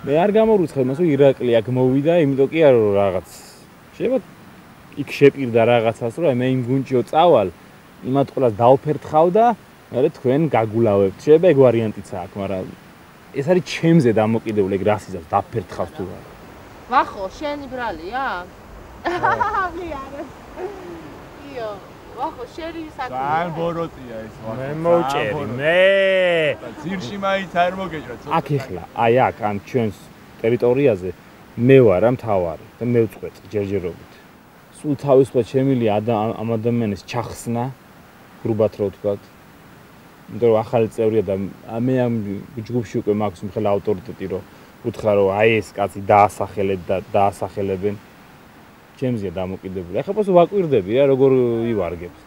[SPEAKER 7] მე არ გამორუცხე მას, რომ ირაკლი აქ მოვიდა, იმიტომ კი არა რომ რაღაც შეიძლება იქ შეპირდა რაღაცას, რომ მე იმ გუნჩიო წავალ, იმათ ყველას დავფერთხავ და მე თქვენ გაგულავებთ. შეიძლება ეგ ვარიანტიც აქვს, მაგრამ ეს არის ჩემზე დამოკიდებული, ეგ რას იზავს დაფერთხავს თუ არა.
[SPEAKER 6] ვახო, შენი ბრალია? მე არა. იო, ვახო, შენი საქმეა.
[SPEAKER 4] ძალიან ბოროტია ეს ვახო.
[SPEAKER 7] მე მოვჭერი, მე.
[SPEAKER 4] ძირში მაინც არ მოგეჭრა ცოტა.
[SPEAKER 7] აქ ეხლა, აი აქ ამ ჩვენს ტერიტორიაზე მე ვარ ამთავარი და მე ვწყვეტ ჯერჯერობით. სულ თავისუფლად შემილია ამ ადამიანის ჩახსნა, გრუბად რო ვთქვათ. იმიტომ რომ ახალი წევრია და მე ამ ჯგუფში უკვე მაქვს მხოლოდ ავტორიტეტი, რომ ვუთხრა რომ აი ეს კაცი დაასახელეთ და დაასახელებენ. ჩემზეა დამოკიდებული. ახლა პოს ვაკვირდები რა, როგორ ივარგებს.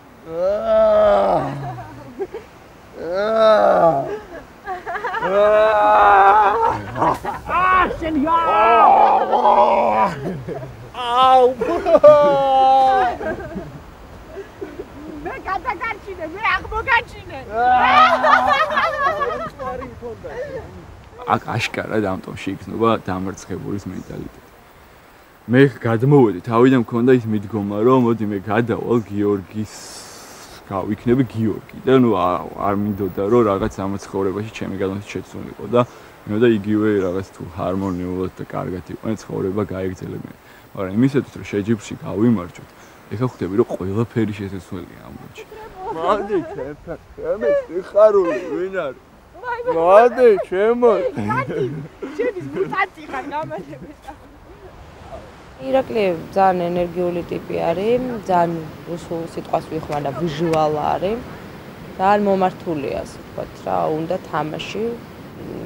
[SPEAKER 12] შენია!
[SPEAKER 7] აუ!
[SPEAKER 12] მე გადაგარჩინე, მე აღმოგაჩინე.
[SPEAKER 4] აქ აშკარად ამ ტომში იქნება დამარცხებულის მენტალიტეტი. მე გადმოვედი, თავიდან მქონდა ის მიდგომა, რომ მოდი მე გადავალ გიორგის გავიქნები გიორგი და ნუ არ მინდოდა რომ რაღაც ამ ცხოვრებაში ჩემი გადმოსით შეცვლილიყო და მინდოდა იგივე რაღაც თუ ჰარმონიულად და კარგად იყო ცხოვრება გაეგრძელებინა. მაგრამ იმისათვის რომ შეჯიბრში გავიმარჯვოთ, ეხლა ხვდები რომ ყველაფერი შესაძლებელია ამ გუნდში.
[SPEAKER 11] მოდი ჩემ სიხარული ვინ არის? მოდი ჩემო.
[SPEAKER 12] ჩემის მუტანტი ხარ გამარჯვება.
[SPEAKER 6] ირაკლი ძალიან ენერგიული ტიპი არის, ძალიან რუსულ სიტყვას ვიხმარ და ვიჟუალ არის. ძალიან მომართულია, ასე ვთქვათ რა, უნდა თამაში.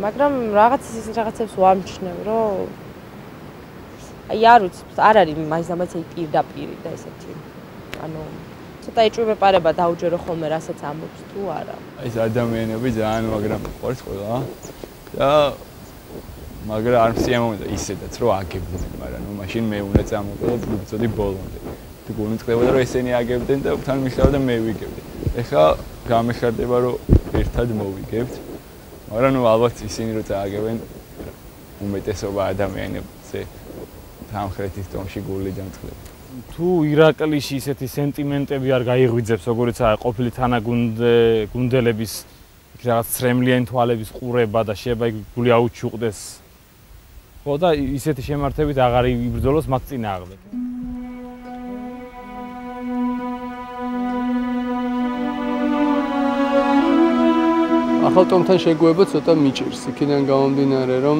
[SPEAKER 6] მაგრამ რაღაცებს ვამჩნევ, რომ აი არ ვიცი, არ არის მაინც პირდაპირი და ესეთი. ანუ ცოტა ეჭვმეპარება დაუჯერო ხოლმე რასაც ამბობს თუ არა.
[SPEAKER 4] ეს ადამიანები ძალიან მაგრამ ყურს ყველა და მაგრამ არ მსიამოვნდა ისედაც რომ აგებდნენ, მაგრამ ნუ მაშინ მე უნდა წამოყო და ვიბრძოდი ბოლომდე. თუ გული წდებოდა რომ ესენი აგებდნენ და თან მიხარდა მე ვიგებდი. ეხლა გამეხარდება რომ ერთად მოვიგებთ. მაგრამ ნუ ალბათ ისინი რო წააგებენ უმეტესობა ადამიანებზე სამხრეთის ტომში გული დამწყდება.
[SPEAKER 7] თუ ირაკლიში ისეთი სენტიმენტები არ გაიღვიძებს, როგორც არის ყოფილი თანაგუნდელების რაღაც ცრემლიანი თვალების ყურება და შეიძლება გული აუჩუყდეს. ხო და ისეთი შემართებით აღარ იბრძოლოს მათ წინააღმდეგ.
[SPEAKER 10] ახალ ტომთან შეგუება ცოტა მიჭირს, იქიდან გამომდინარე, რომ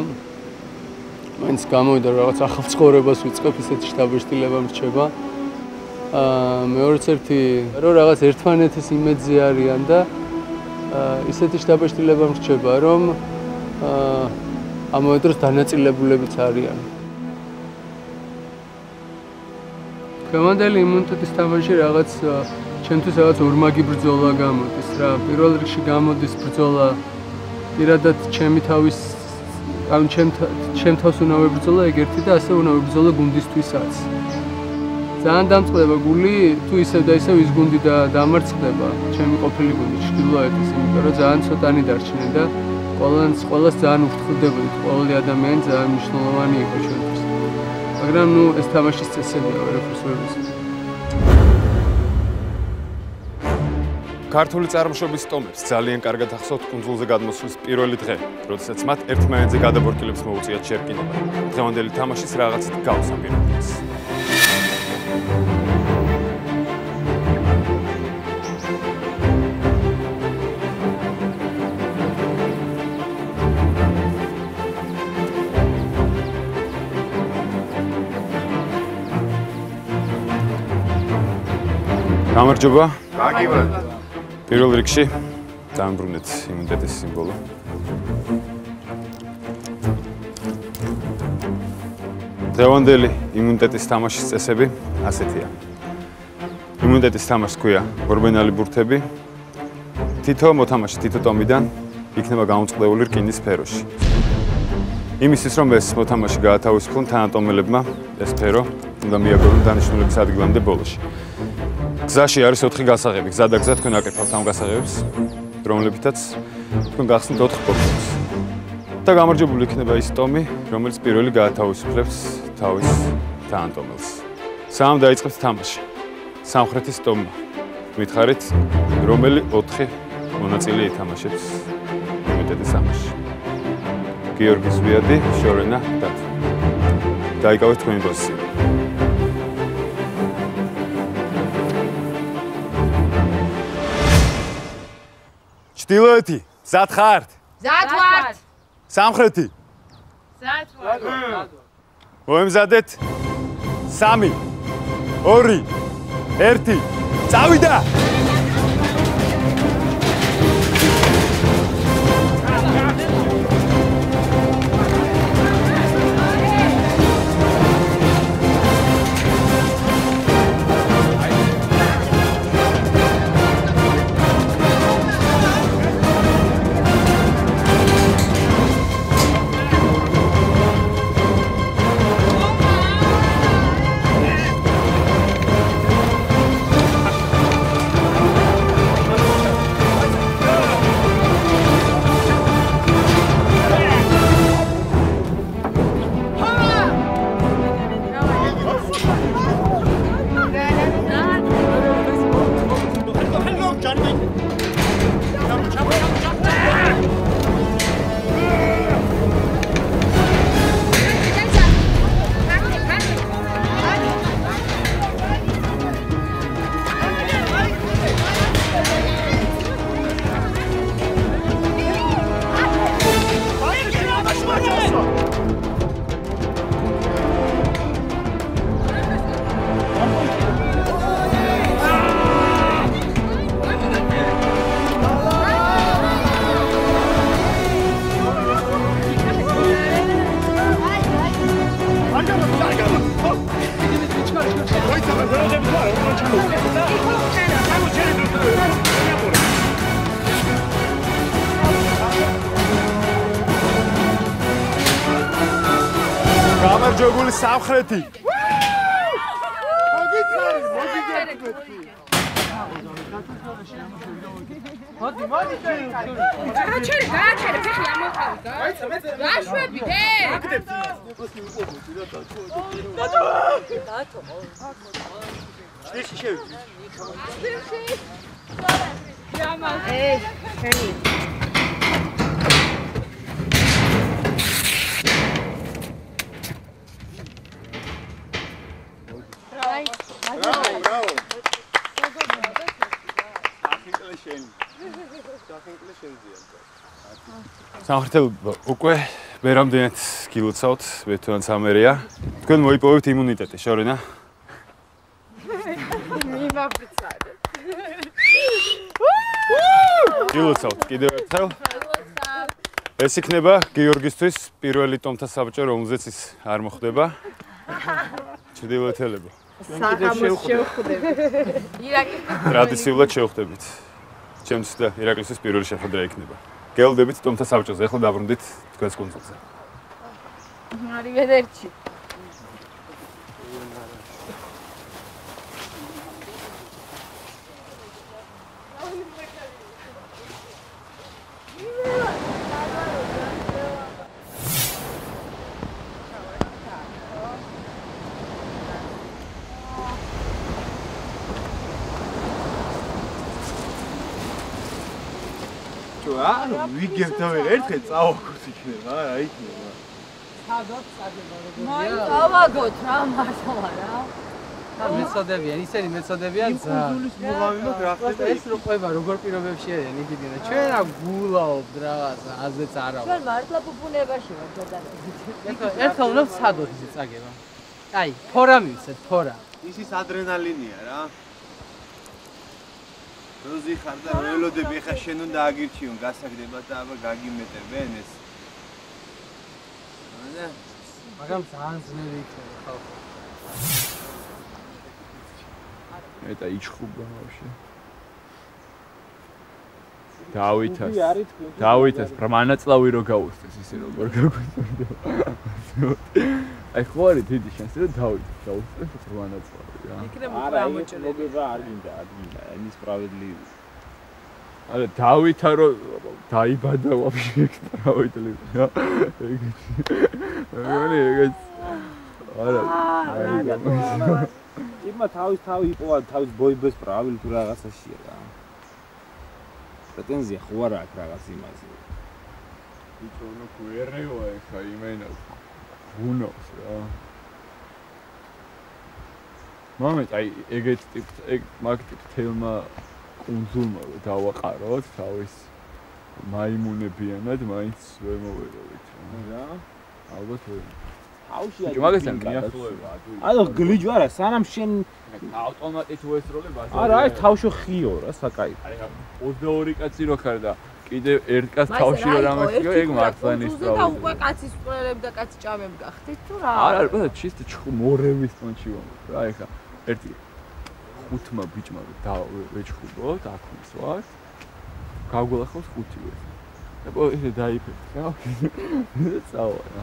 [SPEAKER 10] მაინც გამოვიდა რაღაც ახალ ცხოვრებას ვიწყებ, ისეთი შთაბეჭდილება მრჩება. მეორეც ერთი, რომ რაღაც ერთმანეთის იმედზე არიან და ისეთი შთაბეჭდილება მრჩება, რომ ამავე დროს დანაწილებულებიც არიან. გამანდელი იმუნიტეტის თამაში რაღაც ჩემთვის რაღაც ორმაგი ბრძოლა გამოდის რა. პირველ რიგში გამოდის ბრძოლა პირადად ჩემი თავის ან ჩემ თავს უნდა ვებრძოლო ეგერთი და ასე უნდა ვებრძოლო გუნდისთვისაც. ძალიან დამწყდება გული თუ ისევ და ისევ ის გუნდი დამარცხდება, ჩემი ყოფილი გუნდი ჩრდილოეთის, იმიტომ რომ ძალიან ცოტანი დარჩნენ და ყველას ძალიან უხდხილდებოდით, ყოველი ადამიანი ძალიან მნიშვნელოვანი იყო ჩვენთვის. მაგრამ ნუ ეს თამაშის წესებია, ვერაფერს ვერ ვიცი.
[SPEAKER 5] ქართული წარმოშობის ტომებს ძალიან კარგად ახსოვთ კუნძულზე გადმოსვლის პირველი დღე, როდესაც მათ ერთმანეთზე გადაბორკილებს მოუწიათ შერკინება. დღევანდელი თამაშის რაღაცით გავს ამ პირობებს. გამარჯობა.
[SPEAKER 11] გაგიბრალდეთ.
[SPEAKER 5] პირველ რიგში დაამბრუნეთ იმუნიტეტის სიმბოლო. დღევანდელი იმუნიტეტის თამაშის წესები ასეთია. იმუნიტეტის თამაშს ქვია ორბენალი ბურთები. თითო მოთამაშე თითო ტომიდან იქნება გამოწყდებული რკინის სფეროში. იმისთვის რომ ეს მოთამაშე გაათავისუფლონ თანატომელებმა ეს სფერო უნდა მიაგორონ დანიშნულების ადგილამდე ბოლოში. გზაში არის 4 გასაღები. გზა და გზა თქვენ აკეთებთ ამ გასაღებს, რომლებითაც თქვენ გახსნით 4 პორტფელს. და გამარჯვებული იქნება ის ტომი, რომელიც პირველი გაათავისუფლებს თავის თანატომელს. სამ დაიწყებთ თამაში. სამხრეთის ტომმა. მითხარით, რომელი 4 მონაწილე ითამაშებს იმუნიტეტის თამაშში. გიორგი ზვიადი, შორენა და დაიკავეთ თქვენი პოზიცია. ჩრდილოეთი, მზად ხართ?
[SPEAKER 8] მზად ვართ.
[SPEAKER 5] სამხრეთი?
[SPEAKER 8] მზად ვართ.
[SPEAKER 5] მოემზადეთ? 3, 2, 1, წავიდა! გამარჯვებული სამხრეთი.
[SPEAKER 8] გააჩერე, ფეხი ამოყავი. გაშვები,
[SPEAKER 5] სამხრეთელ უკვე მერამდენად გილოცავთ, მე თვითონ სამერია. თქვენ მოიპოვებთ იმუნიტეტი, შორენა?
[SPEAKER 8] მიმაფიცარე.
[SPEAKER 5] გილოცავთ კიდევ ერთხელ. ეს იქნება გიორგისთვის პირველი ტომთა საბჭო, რომელზეც ის არ მოხდება. ჩრდილოეთელებო.
[SPEAKER 8] საღამოს შევხვდებით. ირაკლის
[SPEAKER 5] ტრადიციულად შევხვდებით. ჩემთვის და ირაკლისთვის პირველი შეხვედრა იქნება. გელდებით ტომთა საბჭოზე, ახლა დაბრუნდით თქვენს კუნძულზე.
[SPEAKER 8] არივედერჩი.
[SPEAKER 11] ანუ ვიგებთ და ვერ ერთხელ წავაგოთ იქნება, რა იქნება.
[SPEAKER 8] სადაც წაგება როგორია?
[SPEAKER 9] მაინც ავაგოთ რა, მართლა რა.
[SPEAKER 10] მეწოდებიან, ისინი მეწოდებიან
[SPEAKER 11] იმ კუნძულის მუღამი მაგ რა ხდება?
[SPEAKER 10] ეს რო ყვება როგორ პირობებში არიან იგივენა. ჩვენ რა გულაობთ რაღაცა, აზეც არა.
[SPEAKER 9] ჩვენ მართლა პუპუნებაში ვართ და
[SPEAKER 10] ერთხელ უნდა სადოთ ისე წაგება. აი, ფორა მივცეთ, ფორა.
[SPEAKER 11] ის ადრენალინია რა. როზი ხარ და ველოდები ხა შენ უნდა აგირჩიონ, გასაგდება და აბა გაგიმეტებენ ეს. ანა
[SPEAKER 10] მაგრამ ძალიან ძნელი იქნება ხალხო.
[SPEAKER 5] მეტა იჩხუბა ვაფშე. დავითას ბრმანაწლავი რო გაუსწეს ისე როგორ გაგვიწევდა. აი ხო არის დიდი შანსი რომ დავით გაუსწეს ბრმანაწლავი რა.
[SPEAKER 7] არა, მოგება არ გინდა, ენი სპრავედლივი.
[SPEAKER 5] არა, დავითა რო დაიბადა ვაფშე სპრავედლივი რა. ეგეც. არა.
[SPEAKER 7] იმა თავი იპოვა, თავის ბოიბეს სპრავედლივი თუ რაღაცაშია რა. პრეტენზია ხო არა აქვს რაღაც იმაზე.
[SPEAKER 5] ითონო გვერევა ეხა იმენა გუნოს რა. მომენტ აი ეგეთ მაგ თელმა კუნძულმა დავაყაროთ თავის მაიმუნებიანად მაინც ვერ მოვეროვით რა. ალბათ ვერ.
[SPEAKER 7] აუშია.
[SPEAKER 5] მაგასთან მიახლოება.
[SPEAKER 7] ანუ გლიჯ არა, სანამ შენ
[SPEAKER 5] ავტომატით უესროლებ ასე.
[SPEAKER 7] არა, აი თავშო ხიო რა, საკაი.
[SPEAKER 5] აი 22 კაცი რო ხარ და კიდევ ერთ კაც თავში რო რამაშიო, ეგ მართლანის
[SPEAKER 8] და უკვე კაცის ყველებ და კაცი ჭამებ გახდით თუ რა?
[SPEAKER 5] არა, არა, ჩისტ მორევის ტონში ვარ. რა ეხა ერთი ხუთმა ბიჭმა და ვეჩხუბოთ, აქ ვისვათ. გავგულახავს ხუთივე. და ესე დაიფეთ რა. წავა რა.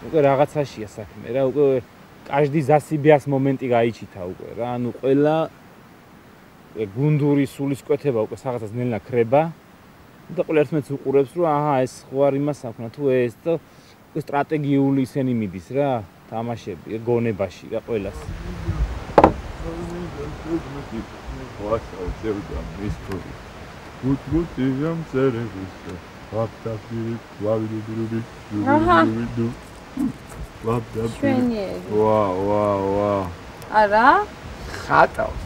[SPEAKER 7] უკვე რაღაცაშია საქმე რა, უკვე каждый за себя-ს მომენტი გაიჩითა უკვე რა, ანუ ყველა გუნდური სულისკვეთება უკვე რაღაცას ნელა ქრება და ყველა ერთმანეთს უყურებს რომ აჰა ეს ხო არ იმას აქვს თუ ეს და სტრატეგიული ისენი მიდის რა, თამაშები გონებაში რა ყველას.
[SPEAKER 5] ვასაუბრდა მისთვის. გუთგუთი გამწერების ვაფტაფირი ვავიდურები.
[SPEAKER 2] შვენიერი.
[SPEAKER 5] ვა.
[SPEAKER 2] არა?
[SPEAKER 5] ხატავს.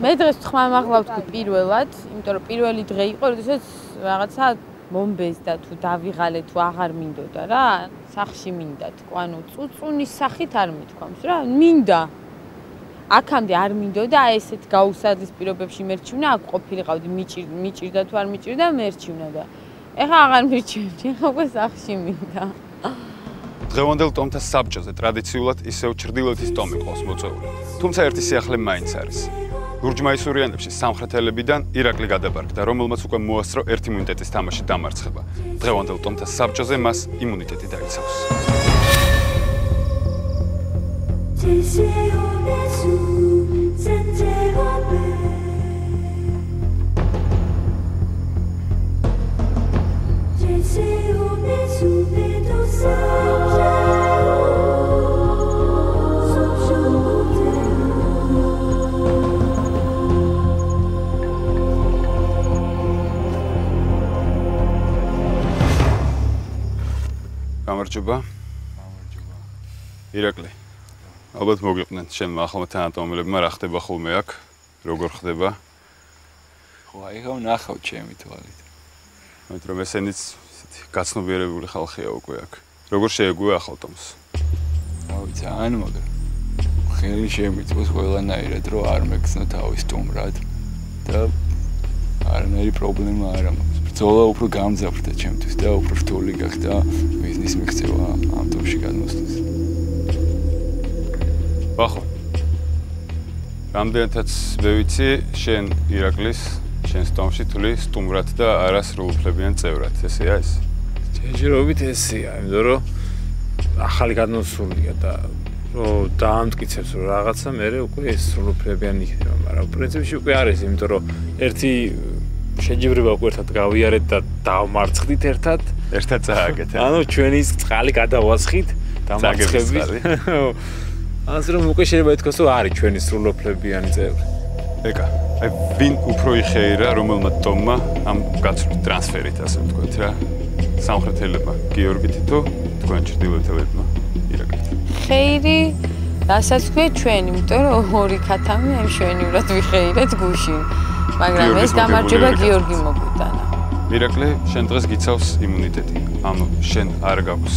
[SPEAKER 2] მე დღეს თქვა მაღლა ვთქვი პირველად, იმიტომ რომ პირველი დღე იყო, როდესაც რაღაცა მომბეზდა თუ დავიღალე თუ აღარ მინდოდა რა, სახში მინდა თქო, ანუ წუწუნის სახით არ მithქვამს რა, მინდა. აქამდე არ მინდოდა, ესეთ გაუსადლის პირობებში მერჩივნა, აქ ყოფილიყავდი, მიჭირდა თუ არ მიჭირდა, მერჩივნა და ეხა აღარ მირჩევდი, ეხა უკვე სახში მინდა.
[SPEAKER 5] დღევანდელ ტომთა საბჭოზე ტრადიციულად ისევ ჩრდილოეთის ტომი ყავს მოწვეული. თუმცა ერთი სიახლე მაინც არის. ლურჯმაისურიანებში სამხრეთელებიდან ირაკლი გადაბარგდა, რომელმაც უკვე მოასწრო ერთ იმუნიტეტის თამაში დამარცხება. დღევანდელ ტომთა საბჭოზე მას იმუნიტეტი დაიცავს. გამარჯობა. ირაკლი. ალბათ მოგიყვნენ შენმა ახალმა თანატომელებმა რა ხდება ხოლმე აქ? როგორ ხდება?
[SPEAKER 15] ხო, აიღო ნახავ ჩემი თვალით.
[SPEAKER 5] მეტრო ესენიც ისეთი გაცნობიერებული ხალხია უკვე აქ. როგორ შეეგუე ახალ ტომს?
[SPEAKER 15] რავი, ძალიან მაგრამ ხელი შემიწევს ყველანაირად რომ არ მეგზნო თავის სტუმრად და არანაირი პრობლემა არ აქვს. ბრძოლა უფრო გამძაფრდა ჩემთვის და უფრო რთული გახდა ბიზნეს მიღწევა ამ ტომში გადმოსვლის.
[SPEAKER 5] ბახო. რამდენადაც მე ვიცი, შენ ირაკლის შენს ტომში თვლი სტუმრად და არა სრულუფლებიან წევრად, ესეა ეს?
[SPEAKER 7] ჯერჯერობით ესეა, იმიტომ რომ ახალი გადმოსულია და რომ დაამტკიცებს რომ რაღაცა მე უკვე ეს სრულუფლებიან იქნება, მაგრამ პრინციპში უკვე არის, იმიტომ რომ ერთი შეჯიბრება უკვე ერთად გავიარეთ და დავმარცხდით ერთად
[SPEAKER 5] წააგეთ.
[SPEAKER 7] ანუ ჩვენი წყალი გადავასხით დამარცხებით. ასე რომ უკვე შეიძლება ითქვას რომ არის ჩვენი სრულუფლებიანი წევრი.
[SPEAKER 5] ეკა, აი ვინ უფრო იხეირა რომელმა ტომმა ამ გაცვლით ტრანსფერით ასე ვთქვათ რა. სამხრეთელებმა გიორგითი თუ თქვენ ჩრდილოეთელებმა ირაკლით.
[SPEAKER 2] ხეირი რასაც ქვია ჩვენი, იმიტომ რომ ორი ქათამი ამ შვენივრად ვიხეირეთ გუშინ. მაგრამ ეს გამარჯვება გიორგი მოგვიტანა.
[SPEAKER 5] ირაკლი, შენ დღეს გიცავს იმუნიტეტი. ანუ შენ არ გაქვს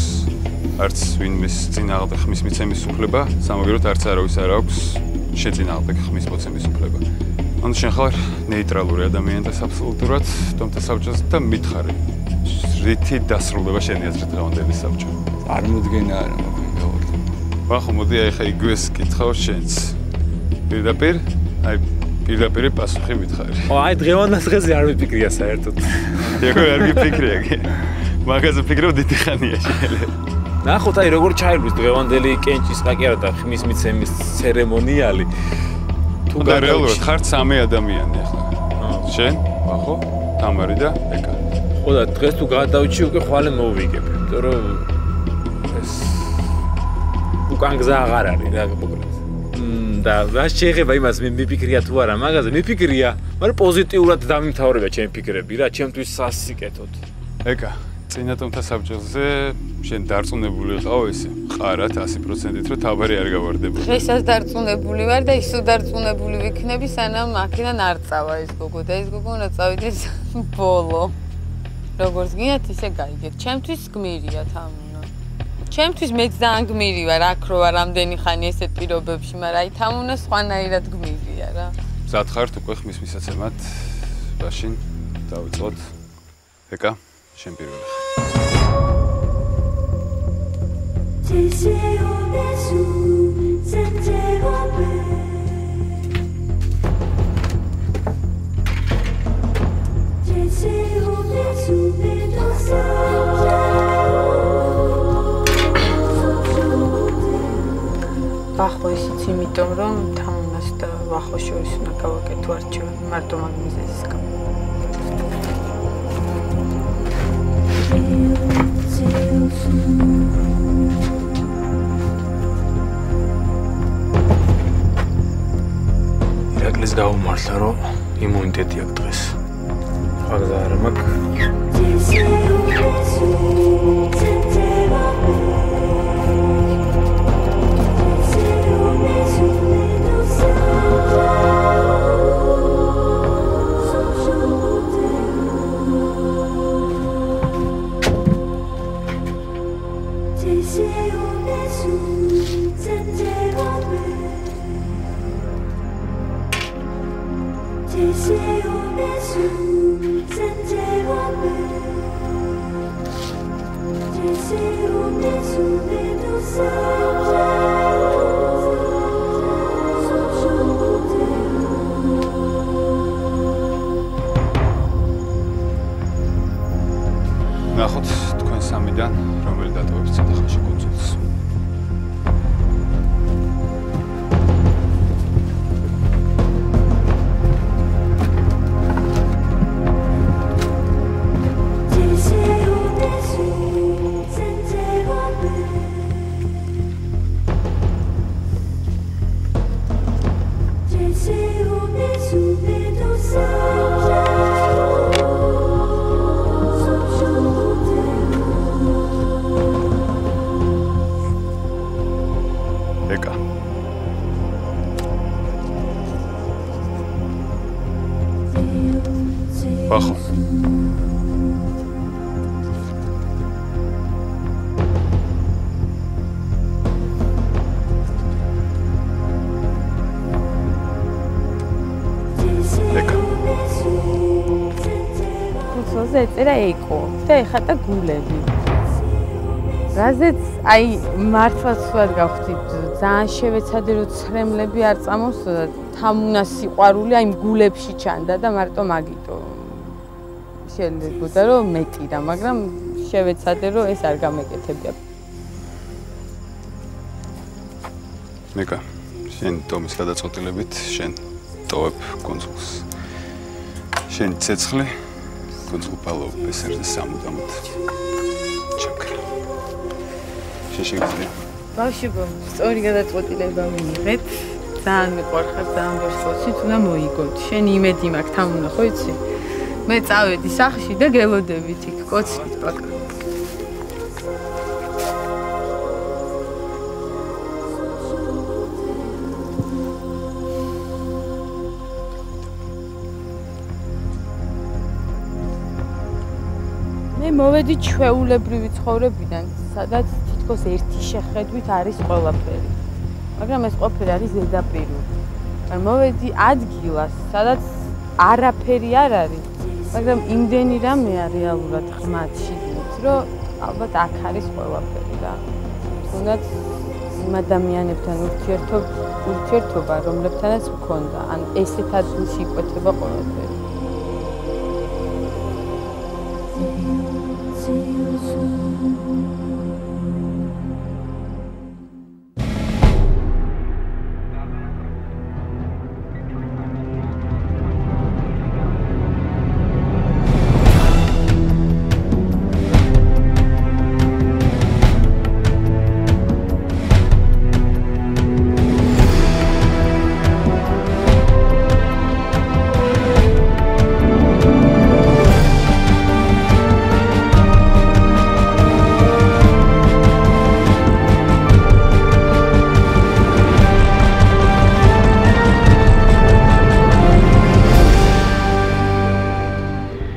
[SPEAKER 5] არც ვინმეს წინააღმდეგ ხმის მიცემის უფლება, სამაგეროდ არც არავის არ აქვს შეწინააღმდეგ ხმის მოცემის უფლება. ანუ შენ ხარ ნეიტრალური ადამიანი და აბსოლუტურად ტომთა საბჭოზე და მითხარი. რითი დასრულდება შენი აზრით დღევანდელი საბჭო?
[SPEAKER 15] წარმოდგენა არა მაქვს გავარდა.
[SPEAKER 5] ბახო, მოდი აი ხა იგვეს კითხავ შენს. პირდაპირ, აი პირდაპირ პასუხი მითხარი.
[SPEAKER 7] ხო, აი დღევანდელ დღეზე არ მიფიქრია საერთოდ.
[SPEAKER 5] ეგ არ გიფიქრია კი. მაგაზე ფიქრობ დიდი ხანია შეიძლება.
[SPEAKER 7] ნახოთ აი როგორ ჩაირვის დღევანდელი კენჭის კი არა და ხმის მიცემის ცერემონიალი.
[SPEAKER 5] თუ რეალურად ხარ სამი ადამიანი ახლა. შენ, ბახო, თამარი და ეკა.
[SPEAKER 7] ხო და დღეს თუ გადავჭი უკვე ხვალე მოვიგებ, იმიტომ რომ ეს უკან გზა აღარ არის რა მოკლედ. და რა შეიძლება იმას მიფიქრია თუ არა მაგაზე? მიფიქრია, მაგრამ პოზიტიურად დამიმთავრებია ჩემი ფიქრები რა, ჩემთვის სასიკეთოდ.
[SPEAKER 5] ეკა, წინა ტომთა საბჭოზე შენ დარწმუნებული ყავ ესე? ყარათ 100%-ით რომ თაბარი არ გავარდებოდა.
[SPEAKER 2] დღესაც დარწმუნებული ვარ და ისო დარწმუნებული ვიქნები, სანამ აქედან არ წავა ეს გოგო და ეს გოგო უნდა წავიდეს ბოლო. როგორც გინდათ ისე გაიგეთ. ჩემთვის გმირია თამუნა. ჩემთვის მეც ძალიან გმირი ვარ, აქ რო ვარ რამდენი ხანი ესეთ პირობებში, მაგრამ აი თამუნა სხვანაირად გმირია რა.
[SPEAKER 5] მზად ხართ უკვე ხმის მისაცემად? მაშინ დავიწყოთ. ეკა, შენ პირველი ხარ.
[SPEAKER 2] ვახო ისიც იმიტომ რომ თამუნას და ვახო შორის უნდა გავაკეთო არჩევანი მარტო მაგ მიზეზის გამო.
[SPEAKER 7] ირაკლის გაუმართლა რომ იმუნიტეტი აქვს დღეს. აღზა არ მაქვს.
[SPEAKER 5] ვნახოთ თქვენ სამიდან რომელი დატოვებს ცოტა ხანში კუნძულს. Πάχω.
[SPEAKER 2] ეწერა ეკო და ეხატა გულები. რაზეც აი მართლა სულად გავხდით ძალიან შევეცადე რომ ცრემლები არ წამოსვლა თამუნა სიყვარული აი გულებში ჩანდა და მარტო მაგიტო შეიძლება რომ მეტირა, მაგრამ შევეცადე რომ ეს არ გამეკეთებია.
[SPEAKER 5] მეკა, შენ ტომის გადაწყვეტილებით შენ ტოვებ კუნძულს. შენ ცეცხლი კუნძულ პალაუპესერზე სამუდამოდ ჩაქრა. შენ შეგიძლია?
[SPEAKER 2] ბავშვებო, სწორი გადაწყვეტილება მიიღეთ. ძალიან მიყვარხარ, ძალიან ვერცხოცით, უნდა მოიგოთ. შენ იმედი მაქვს თამუნა, ხო იცი? მე წავედი სახლში და გელოდებით იქ კოცით პაკა. მე მოვედი ჩვეულებრივი ცხოვრებიდან, სადაც თითქოს ერთი შეხედვით არის ყველაფერი. მაგრამ ეს ყველაფერი არის ზედაპირული. მოვედი ადგილას, სადაც არაფერი არ არის. მაგრამ იმდენი რამეა რეალურად ღმად შიგნით, რომ ალბათ აქ არის ყველაფერი და თუნდაც იმ ადამიანებთან ურთიერთობა, რომლებთანაც მქონდა, ან ესეთ ადგილში იკვეთება ყველაფერი.